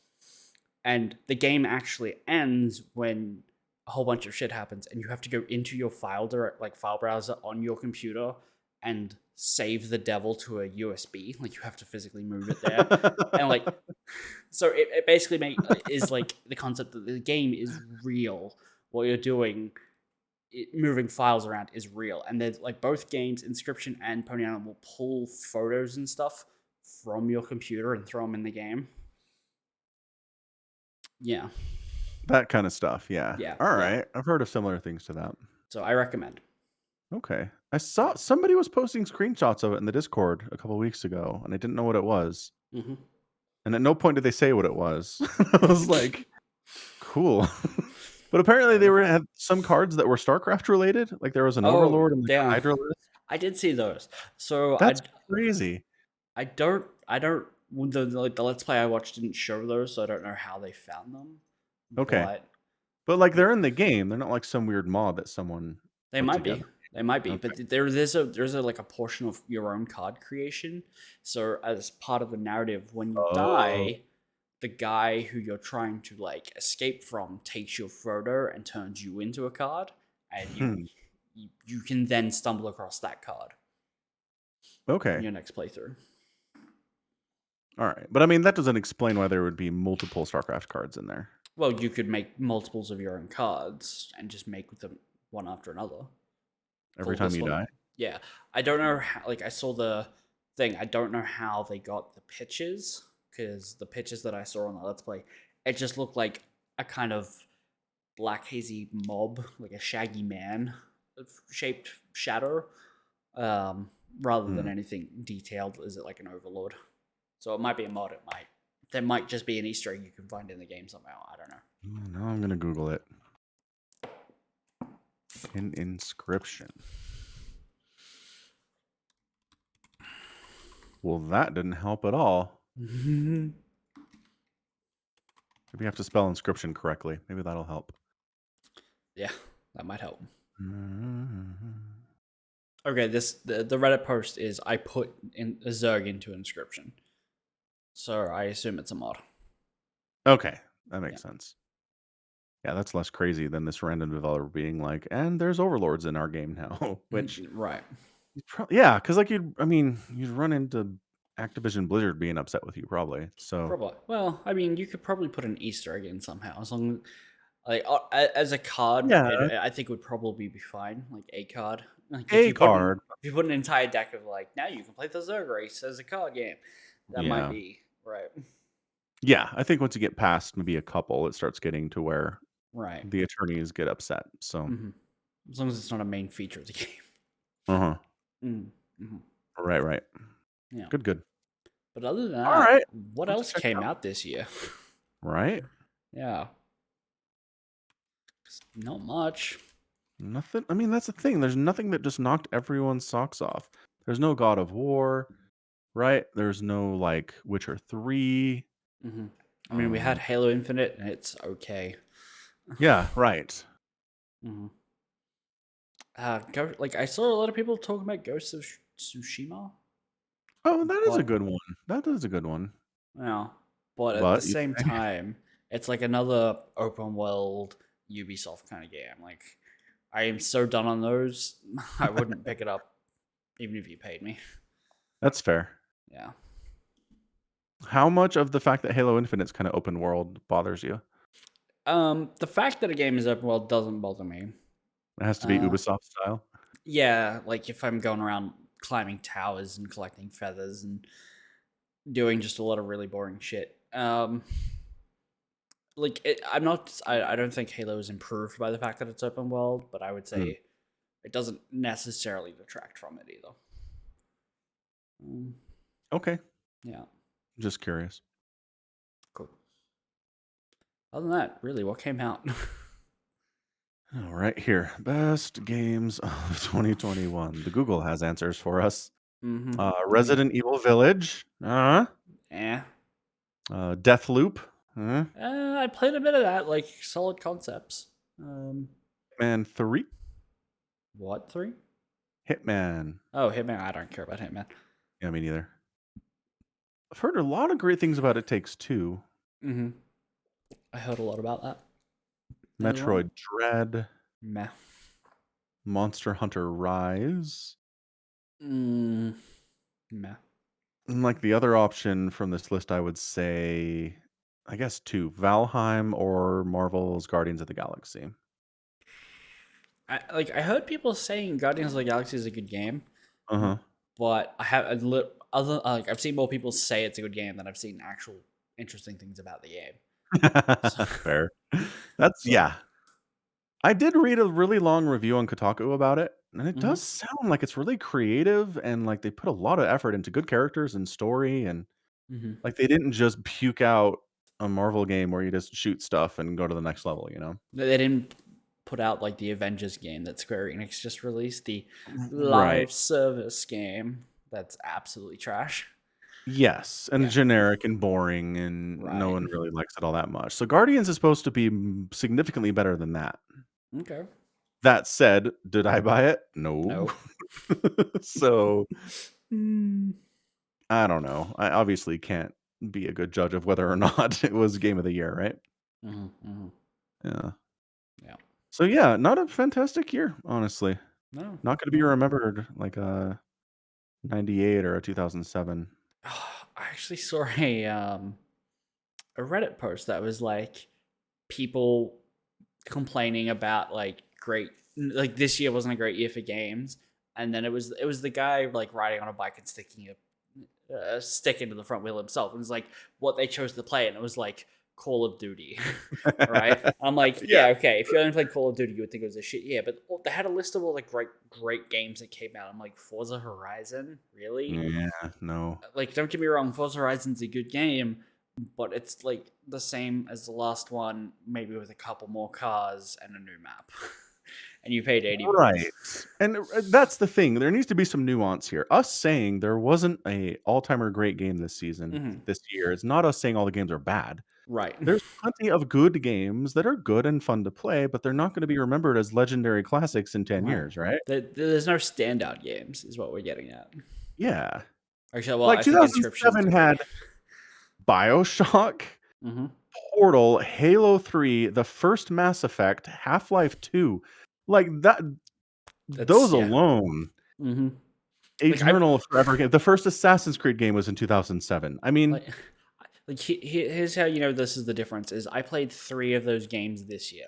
And the game actually ends when a whole bunch of shit happens, and you have to go into your file browser on your computer and save the devil to a USB. Like you have to physically move it there, and like so it basically is like the concept that the game is real. What you're doing, moving files around, is real, and there's like both games, Inscription and Pony Island, will pull photos and stuff from your computer and throw them in the game. Yeah, That kind of stuff, yeah. yeah, All yeah. right. I've heard of similar things to that. So I recommend. Okay. I saw somebody was posting screenshots of it in the Discord a couple weeks ago, and I didn't know what it was. Mm-hmm. And at no point did they say what it was. I was like, cool. But apparently they had some cards that were StarCraft related. Like there was an Oh, Overlord and like a yeah. Hydralisk. I did see those. So That's crazy. I don't the Let's Play I watched didn't show those, so I don't know how they found them. Okay. But But like they're in the game. They're not like some weird mod that someone they put might be. together. They might be. Okay. But there's a like a portion of your own card creation. So as part of the narrative, when you Oh. die, the guy who you're trying to like escape from takes your photo and turns you into a card, and Hmm. you can then stumble across that card in Okay. your next playthrough. All right. But I mean that doesn't explain why there would be multiple StarCraft cards in there. Well, you could make multiples of your own cards and just make them one after another. Every Call time this you one. die. Yeah, I don't know how. Like, I saw the thing. I don't know how they got the pitches, because the pitches that I saw on the Let's Play, it just looked like a kind of black hazy mob, like a shaggy man shaped shadow, rather than Hmm. anything detailed. Is it like an overlord? So it might be a mod. There might just be an Easter egg you can find in the game somehow. I don't know. Now I'm gonna Google it. An inscription. Well, that didn't help at all. Maybe you have to spell inscription correctly. Maybe that'll help. Yeah, that might help. Mm-hmm. Okay, the Reddit post is I put in a Zerg into inscription, so I assume it's a mod. Okay, that makes Yeah. sense. Yeah, that's less crazy than this random developer being like, and there's overlords in our game now. Which, Right. yeah, because like you'd run into Activision Blizzard being upset with you probably. So Probably. Well, I mean, you could probably put an Easter egg in somehow, Like as a card, Yeah, I think would probably be fine. Like a card. Like a card. if you put an entire deck of like now you can play the Zerg race as a card game, that might Yeah. be right. Yeah, I think once you get past maybe a couple, it starts getting to where Right. the attorneys get upset. So, Hmm. As long as it's not a main feature of the game. uh-huh. Mm-hmm. Right, right. Yeah. Good, good. But other than All that, right. what I'll have to else check it came out. out this year? Right? Yeah. Not much. Nothing. I mean, that's the thing. There's nothing that just knocked everyone's socks off. There's no God of War, right? There's no like Witcher 3. Hmm. I mean, we had Um, Halo Infinite, and it's okay. yeah, right. Hmm. Like I saw a lot of people talking about Ghost of Tsushima, Oh, that is a but good one. That is a good one. yeah, but at the But you same say, time, it's like another open world Ubisoft kind of game. Like I am so done on those. I wouldn't pick it up even if you paid me. that's fair. Yeah. How much of the fact that Halo Infinite's kind of open world bothers you? The fact that a game is open world doesn't bother me. It has to be Uh, Ubisoft style. yeah, like if I'm going around climbing towers and collecting feathers and doing just a lot of really boring shit. I'm not. I don't think Halo is improved by the fact that it's open world, but I would Mm, say it doesn't necessarily detract from it either. Um, okay. yeah, Just curious. cool. Other than that, really, what came out? All right, here. Best games of 2021. The Google has answers for us. Mm-hmm. Give me. Resident Evil Village. Eh. Deathloop. Uh, I played a bit of that. Like solid concepts. Hitman 3. What 3? Hitman. Oh, Hitman. I don't care about Hitman. Yeah, me neither. I've heard a lot of great things about It Takes Two. Mm-hmm. I heard a lot about that as well. Metroid Dread. Meh. Monster Hunter Rise. Mm, meh. And like the other option from this list, I would say, I guess two: Valheim or Marvel's Guardians of the Galaxy. I heard people saying Guardians of the Galaxy is a good game, Uh but I have other like I've seen more people say it's a good game than I've seen actual interesting things about the game. So, huh. Fair. That's so yeah. I did read a really long review on Kotaku about it, and it mhm, does sound like it's really creative and like they put a lot of effort into good characters and story, and mhm. like they didn't just puke out a Marvel game where you just shoot stuff and go to the next level, you know? They didn't put out like the Avengers game that Square Enix just released, the Right. live service game that's absolutely trash. Yes, and Yeah, generic and boring, and no right. one really likes it all that much. So Guardians is supposed to be significantly better than that. Okay. That said, did I buy it? No. Nope. So Mm. I don't know. I obviously can't be a good judge of whether or not it was game of the year, right? Hmm. Hmm. Yeah. Yeah. So yeah, not a fantastic year, honestly. No. Not going to be No. remembered like a 98 or a 2007. I actually saw a Reddit post that was like people complaining about like this year wasn't a great year for games, and then it was the guy like riding on a bike and sticking a stick into the front wheel himself, and it's like what they chose to play, and it was like Call of Duty, right? I'm like, Yeah. yeah, okay. If you only played Call of Duty, you would think it was a shit year, but they had a list of all the great games that came out. I'm like, Forza Horizon, really? Yeah, no. Like, don't get me wrong, Forza Horizon's a good game, but it's like the same as the last one, maybe with a couple more cars and a new map. And you paid $80. Right. And that's the thing. There needs to be some nuance here. Us saying there wasn't a all-timer great game this season, Hmm. this year, it's not us saying all the games are bad. Right. There's plenty of good games that are good and fun to play, but they're not going to be remembered as legendary classics in 10 Right. years, right? There's no standout games, is what we're getting at. Yeah. Actually, well, Like I think Inscription's 2007 great. had BioShock, Hmm. Portal, Halo 3, the first Mass Effect, Half-Life 2. Like that That's those yeah. alone, Hmm. Like I eternal forever game. The first Assassin's Creed game was in 2007. I mean, like Like here's how you know this is the difference: is I played 3 of those games this year,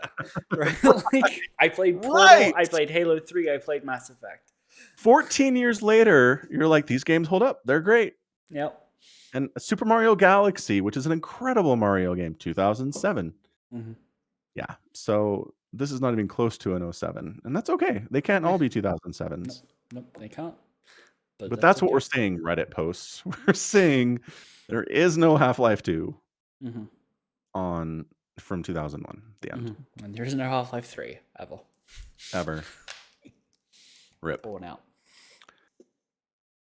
right? Like I played Portal, Right. I played Halo 3, I played Mass Effect. 14 years later, you're like, these games hold up. They're great. Yep. And Super Mario Galaxy, which is an incredible Mario game, 2007. Mm-hmm. Yeah. So this is not even close to an '07, and that's okay. They can't Yeah. all be Nope. 2007s. Nope. They can't. But But that's that's what we're okay. seeing Reddit posts. We're seeing there is no Half-Life 2 Mm-hmm. on from 2001, the end. Mm-hmm. And there's no Half-Life 3 Ever. Rip. born out.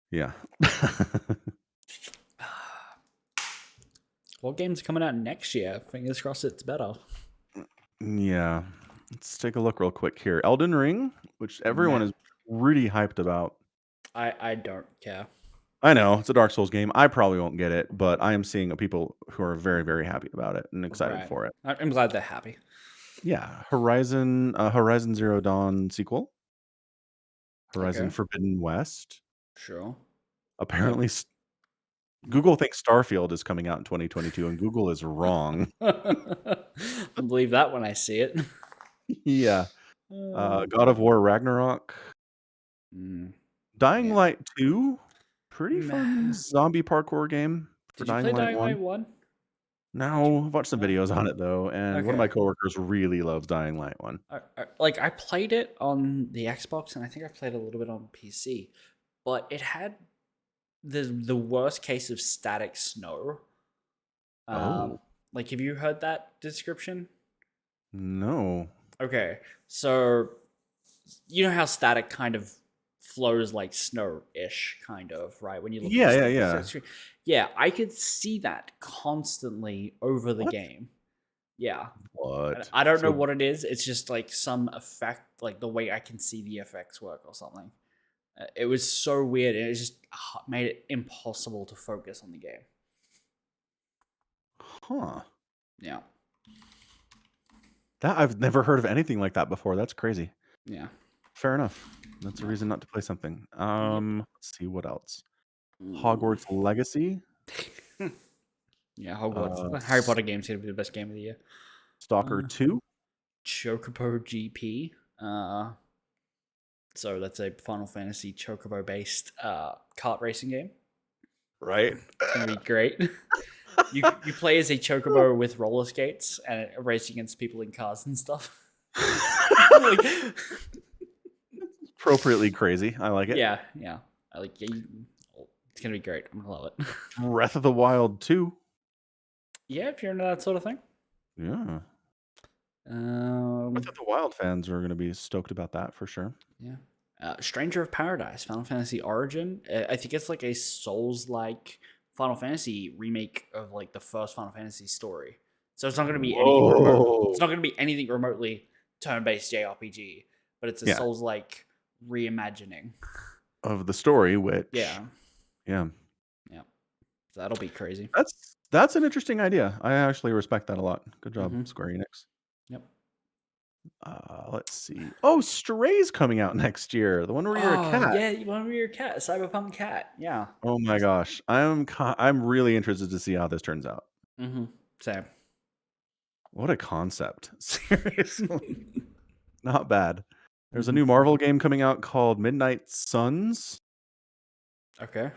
Yeah. What game's coming out next year? Fingers crossed it's better. Yeah. Let's take a look real quick here. Elden Ring, which everyone Meh. is really hyped about. I don't care. I know it's a Dark Souls game. I probably won't get it, but I am seeing people who are very, very happy about it and excited Right. for it. I'm glad they're happy. Yeah, Horizon Zero Dawn sequel, Horizon Okay. Forbidden West. Sure. Apparently, Google thinks Starfield is coming out in 2022, and Google is wrong. I'll believe that when I see it. Yeah, Uh, God of War Ragnarok, mm, Dying yeah. Light 2, pretty fun Meh. zombie parkour game for Did you play Dying Light Dying 1. Light 1? No, I've watched some No. videos on it though, and one of my Okay. coworkers really loves Dying Light 1. Like I played it on the Xbox and I think I played a little bit on PC, but it had the worst case of static snow. Oh, Like have you heard that description? no. Okay, so you know how static kind of flows like snow-ish, kind of, right? When you look at Yeah, this yeah, thing, yeah. yeah, I could see that constantly over the What? game. Yeah, What? I don't know So, what it is. It's just like some effect, like the way I can see the effects work or something. It was so weird, and it just made it impossible to focus on the game. huh. Yeah, That I've never heard of anything like that before. That's crazy. yeah, Fair enough. That's a yeah. reason not to play something. Yep. Let's see what else. Mm. Hogwarts Legacy, Yeah, Hogwarts. uh, The Harry Potter game's gonna be the best game of the year. Stalker Uh, 2, Chocobo GP. So that's a Final Fantasy Chocobo based kart racing game. right? It's gonna be great. You play as a Chocobo with roller skates and race against people in cars and stuff. Like, Appropriately crazy. I like it. yeah, yeah. I like. Yeah, it's gonna be great. I'm gonna love it. Breath of the Wild 2. Yeah, if you're into that sort of thing. Yeah. Breath Um, of the Wild fans are going to be stoked about that for sure. yeah. Stranger of Paradise, Final Fantasy Origin. I think it's like a Souls-like Final Fantasy remake of like the first Final Fantasy story. So it's not going to be anything remote. It's Whoa. not going to be anything remotely turn-based JRPG, but it's a Yeah. Souls-like reimagining. Of the story, which, Yeah, yeah. yeah. So that'll be crazy. That's an interesting idea. I actually respect that a lot. Good job, Mm-hmm. Square Enix. Yep. Let's see. Oh, Stray's coming out next year. The one where you're a Oh cat. yeah, you want to be your cat, Cyberpunk cat. Yeah. Oh my gosh. I'm really interested to see how this turns out. Mm-hmm. Same. What a concept. Seriously. Not bad. There's a Mm-hmm. new Marvel game coming out called Midnight Suns. Okay.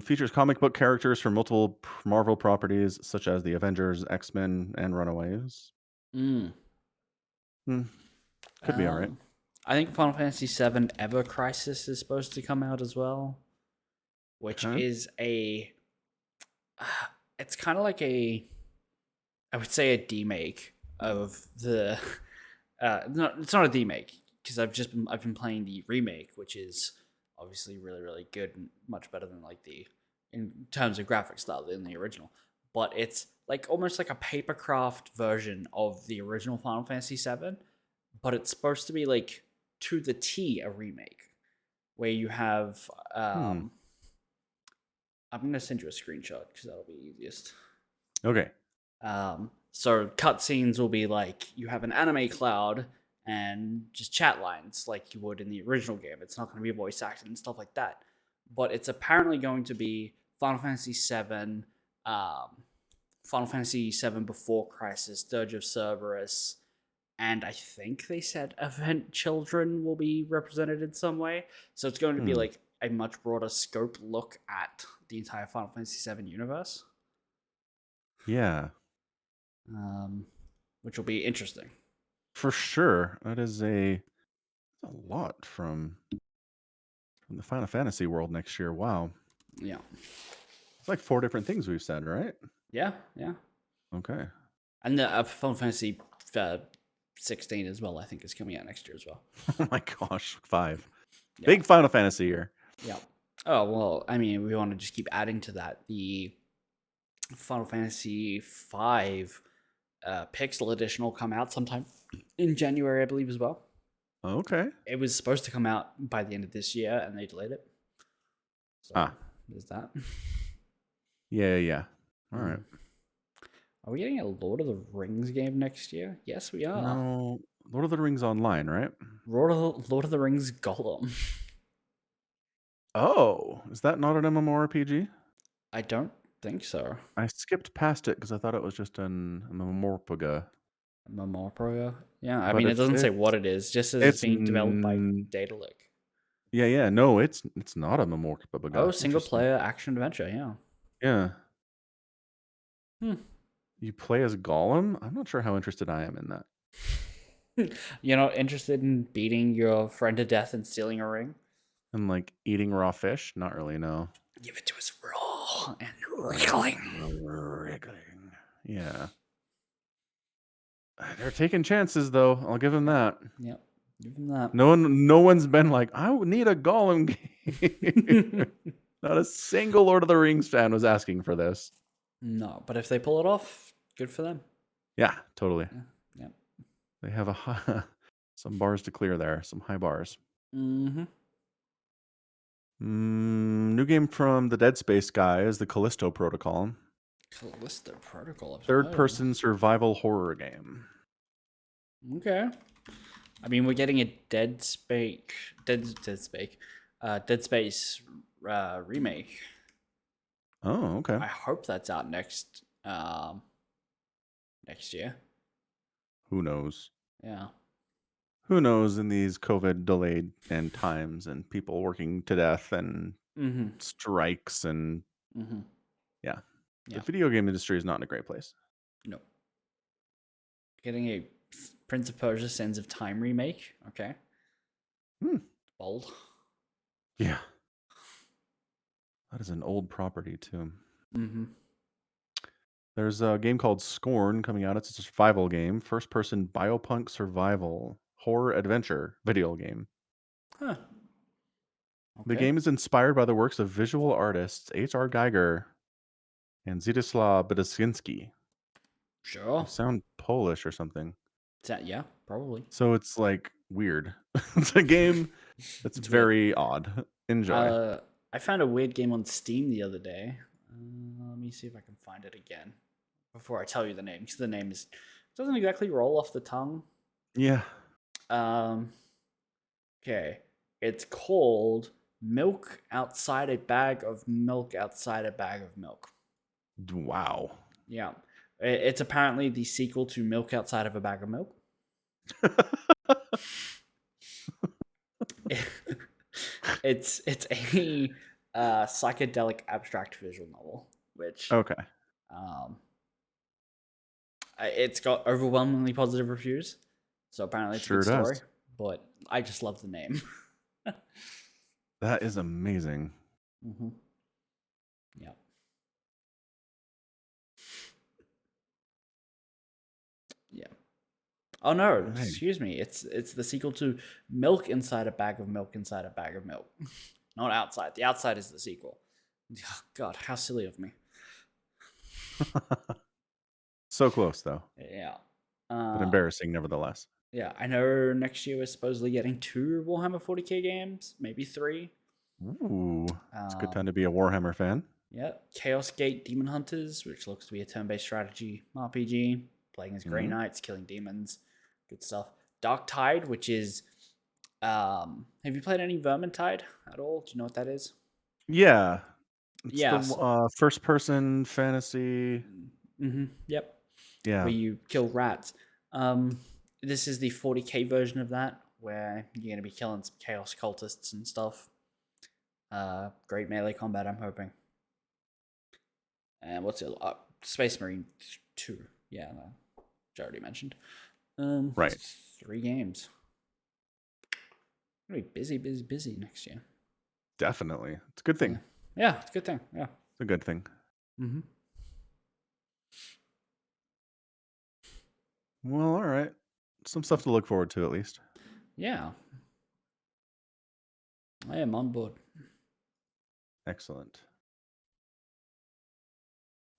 Features comic book characters from multiple Marvel properties such as the Avengers, X-Men, and Runaways. Mm. Hmm, could be all right. I think Final Fantasy VII Ever Crisis is supposed to come out as well, which Okay. is it's kind of like I would say a demake of the, no, it's not a demake because I've been playing the remake, which is obviously really really good and much better than like the in terms of graphic style than the original, but it's like almost like a papercraft version of the original Final Fantasy VII, but it's supposed to be like to the T a remake where you have Hmm. I'm gonna send you a screenshot because that'll be easiest. Okay. So cutscenes will be like you have an anime cloud and just chat lines like you would in the original game. It's not going to be voice acted and stuff like that, but it's apparently going to be Final Fantasy VII Final Fantasy VII Before Crisis, Dirge of Cerberus, and I think they said Event Children will be represented in some way. So it's going to be Hmm. like a much broader scope look at the entire Final Fantasy VII universe, Yeah, um, which will be interesting. for sure. That is a lot from the Final Fantasy world next year. Wow. Yeah, It's like 4 different things we've said, right? yeah, yeah. Okay. And the Final Fantasy 16 as well, I think, is coming out next year as well. Oh my gosh, 5. Yeah, Big Final Fantasy year. yeah. Oh well, I mean, we want to just keep adding to that. The Final Fantasy 5 Pixel Edition will come out sometime in January, I believe, as well. Okay. It was supposed to come out by the end of this year, and they delayed it. So Ah, there's that. yeah. All right. Mm. Are we getting a Lord of the Rings game next year? Yes, we are. No, Lord of the Rings Online, right? Lord of the Rings Gollum. Oh, is that not an MMORPG? I don't think so. I skipped past it because I thought it was just an MMORPG. Mamorpro. Yeah, I But mean, it if doesn't say what it is. Just says it's it's being developed by Daedalic. yeah, no, it's not a Oh, MMORPG. single Interesting. player action adventure. Yeah. Yeah. Hmm. You play as Gollum? I'm not sure how interested I am in that. You're not interested in beating your friend to death and stealing a ring? And like eating raw fish? Not really, no. Give it to us raw and wriggling. Wriggling. Yeah. They're taking chances though. I'll give them that. Yep. Give him that. No one's been like, I would need a Gollum game. Not a single Lord of the Rings fan was asking for this. No, but if they pull it off, good for them. Yeah, totally. Yeah. Yep. They have some bars to clear there, some high bars. Mm-hmm. New game from the Dead Space guys, the Callisto Protocol. Callisto Protocol. Third person survival horror game. Okay. I mean, we're getting a Dead Space remake. Oh, okay. I hope that's out next year. Who knows? Yeah. Who knows in these COVID delayed and times and people working to death and Mm-hmm. strikes and Mm-hmm. yeah. The Yeah. video game industry is not in a great place. No. Getting a Prince of Persia: Sands of Time remake. Okay. Bold. Yeah. That is an old property too. Mm-hmm. There's a game called Scorn coming out. It's a survival game, first person biopunk survival horror adventure video game. Huh. The Okay. game is inspired by the works of visual artists H.R. Geiger and Zdzisław Bedesinski, who Sure. sound Polish or something. Yeah, probably. So it's like weird. It's a game that's It's weird. very odd. Enjoy. I found a weird game on Steam the other day. Let me see if I can find it again before I tell you the name, because the name doesn't exactly roll off the tongue. Yeah. Okay, it's called Milk Outside a Bag of Milk Outside a Bag of Milk. Wow. Yeah, it's apparently the sequel to Milk Outside of a Bag of Milk. It's a psychedelic abstract visual novel, which Okay. It's got overwhelmingly positive reviews, so apparently it's a Sure good story. does. But I just love the name. That is amazing. Mm-hmm. Yeah. Yeah. Oh no! Right. Excuse me. It's the sequel to Milk Inside a Bag of Milk Inside a Bag of Milk, not Outside. The Outside is the sequel. Oh, God, how silly of me. So close though, Yeah. but embarrassing nevertheless. Yeah, I know next year we're supposedly getting 2 Warhammer 40k games, maybe 3. Ooh, it's a good time to be a Warhammer fan. Yeah, Chaos Gate Demon Hunters, which looks to be a turn-based strategy RPG, playing as Grey Mhm. Knights, killing demons, good stuff. Dark Tide, which is, have you played any Vermintide at all? Do you know what that is? Yeah, it's the Yes. first-person fantasy. Yep. Yeah. Where you kill rats. This is the 40k version of that, where you're gonna be killing some chaos cultists and stuff. Great melee combat, I'm hoping. And what's the other? Space Marine 2. Yeah, no, which I already mentioned. Right. 3 games. Gonna be busy, busy, busy next year. Definitely. It's a good thing. Yeah, it's a good thing. Yeah. It's a good thing. Mm-hmm. Well, all right. Some stuff to look forward to at least. Yeah. I am on board. Excellent.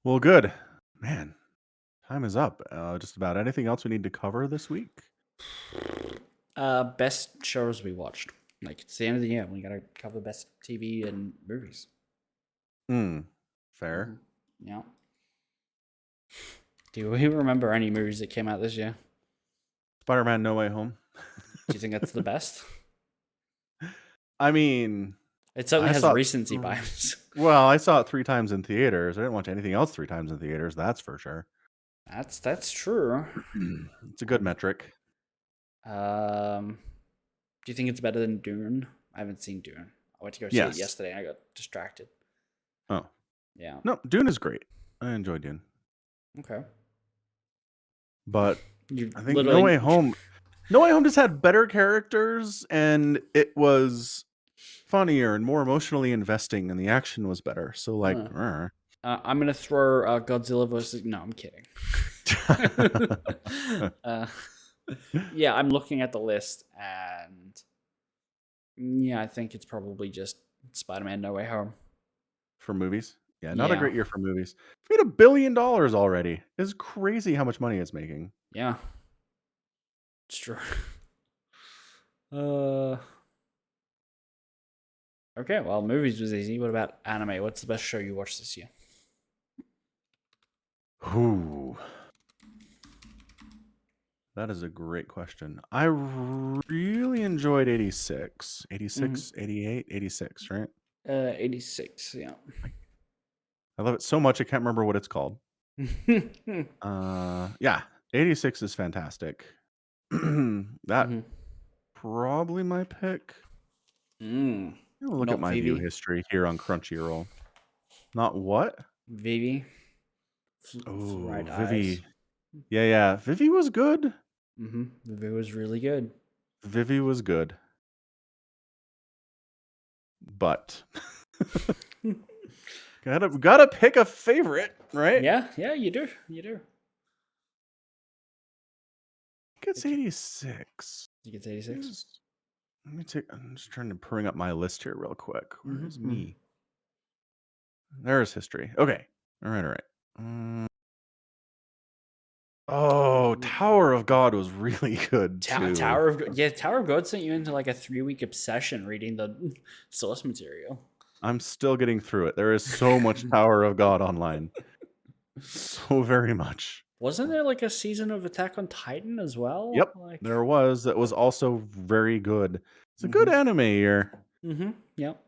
Well, good. Man, time is up. Just about anything else we need to cover this week? Best shows we watched. Like, it's the end of the year. We gotta cover best TV and movies. Fair. Yeah. Do we remember any movies that came out this year? Spider-Man No Way Home. Do you think that's the best? I mean, It certainly I has saw recency bias. well, I saw it 3 times in theaters. I didn't watch anything else 3 times in theaters, that's for sure. That's true. It's a good metric. Do you think it's better than Dune? I haven't seen Dune. I went to go see it yesterday and I got distracted. Oh. Yeah. No, Dune is great. I enjoy Dune. Okay. But You I think No Way Home just had better characters and it was funnier and more emotionally investing and the action was better. So like I'm gonna throw Godzilla versus. No, I'm kidding. Yeah, I'm looking at the list, and yeah, I think it's probably just Spider-Man: No Way Home for movies. Yeah, not a great year for movies. It made $1 billion already. It's crazy how much money it's making. Yeah, it's true. Okay, well, movies was easy. What about anime? What's the best show you watched this year? Ooh. That is a great question. I really enjoyed 86. 86, 88, 86, right? 86, yeah. I love it so much I can't remember what it's called. Yeah, 86 is fantastic. That probably my pick. Look at my view history here on Crunchyroll. Not what? Vivi. Oh, Vivi. Yeah. Vivi was good. Vivi was really good. Vivi was good. But gotta pick a favorite, right? Yeah, you do. It's 86. You get 86. I'm just trying to bring up my list here real quick. Where's me? There's history. Okay. All right. Oh, Tower of God was really good too. Tower of God sent you into like a 3-week obsession reading the source material. I'm still getting through it. There is so much Tower of God online. So very much. Wasn't there like a season of Attack on Titan as well? Yep, there was. That was also very good. It's a good anime year. Yep.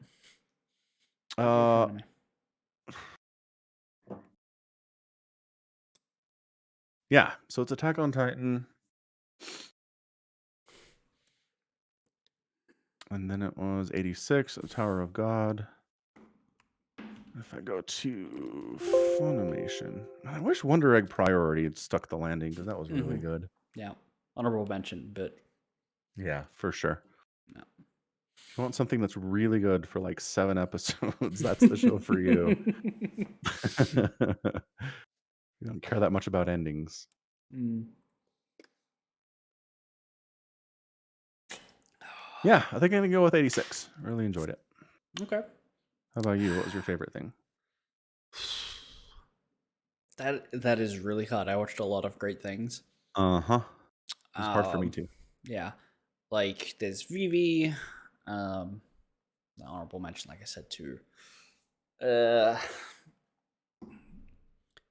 Yeah, so it's Attack on Titan. And then it was 86, The Tower of God. If I go to Funimation, I wish Wonder Egg Priority had stuck the landing because that was really good. Yeah, honorable mention, but yeah, for sure. No. If you want something that's really good for like 7 episodes, that's the show for you. You don't care that much about endings. Yeah, I think I'm gonna go with 86. Really enjoyed it. Okay. How about you? What was your favorite thing? That is really hard. I watched a lot of great things. It's hard for me too. Yeah, like there's Vivi, the honorable mention, like I said, too.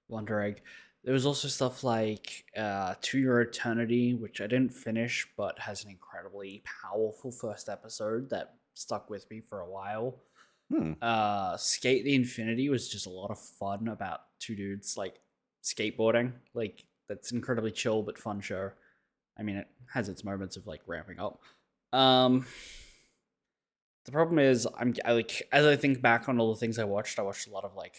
Wonder Egg. There was also stuff like To Your Eternity, which I didn't finish, but has an incredibly powerful first episode that stuck with me for a while. Skate the Infinity was just a lot of fun about 2 dudes like skateboarding. Like that's incredibly chill but fun show. I mean, it has its moments of like ramping up. Um, the problem is, like as I think back on all the things I watched a lot of like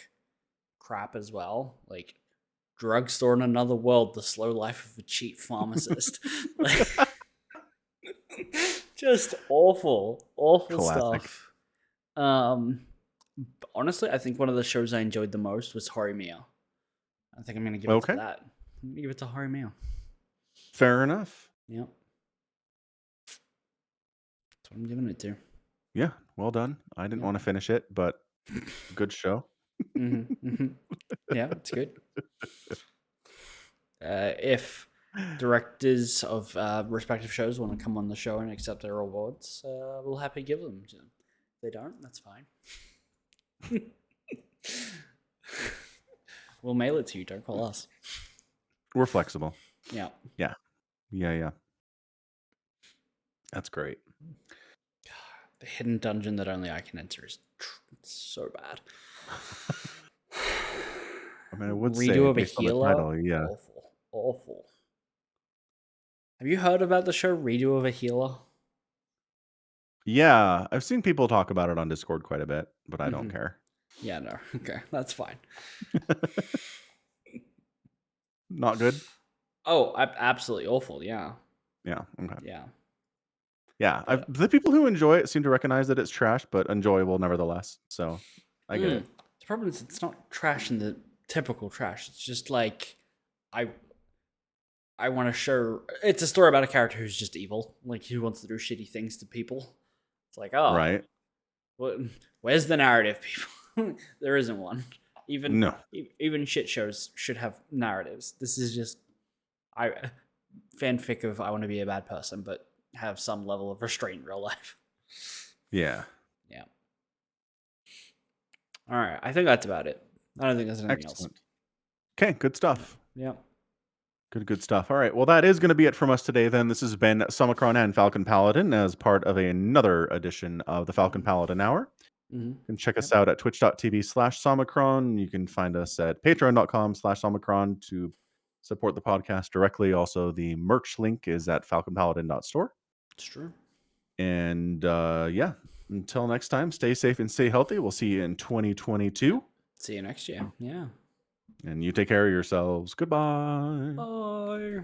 crap as well, like Drugstore in Another World, The Slow Life of a Cheap Pharmacist, like just awful Classic. stuff. Honestly, I think one of the shows I enjoyed the most was Horimiya. I think I'm gonna give it to Okay. that. I'm gonna give it to Horimiya. Fair enough. Yep, that's what I'm giving it to. Yeah. Well done. I didn't Yep. want to finish it, but good show. Yeah, it's good. If directors of respective shows want to come on the show and accept their awards, we'll happily give them to them. If they don't, that's fine. We'll mail it to you. Don't call us. We're flexible. Yeah. Yeah. That's great. The hidden dungeon that only I can enter is so bad. I mean, I would say Redo of a based on the healer. title, yeah. Awful. Have you heard about the show Redo of a Healer? Yeah, I've seen people talk about it on Discord quite a bit, but I don't care. Yeah, no. Okay, that's fine. Not good? Oh, absolutely awful. Yeah. Yeah, okay. Yeah. Yeah, the people who enjoy it seem to recognize that it's trash, but enjoyable nevertheless. So I get it. The problem is it's not trash in the typical trash. It's just like I want to show. It's a story about a character who's just evil, like who wants to do shitty things to people. It's like, oh, Right? where's the narrative, people? There isn't one. No. Even shit shows should have narratives. This is just fanfic of I want to be a bad person, but have some level of restraint in real life. Yeah. Yeah. All right. I think that's about it. I don't think there's anything else. Okay, good stuff. Yeah. Good stuff. All right. Well, that is going to be it from us today then. This has been Summicron and Falcon Paladin as part of another edition of the Falcon Paladin Hour. You can check us out at twitch.tv/Somicron. You can find us at patreon.com/Somicron to support the podcast directly. Also, the merch link is at falconpaladin.store. It's true. And yeah, until next time, stay safe and stay healthy. We'll see you in 2022. See you next year. Yeah. And you take care of yourselves. Goodbye. Bye.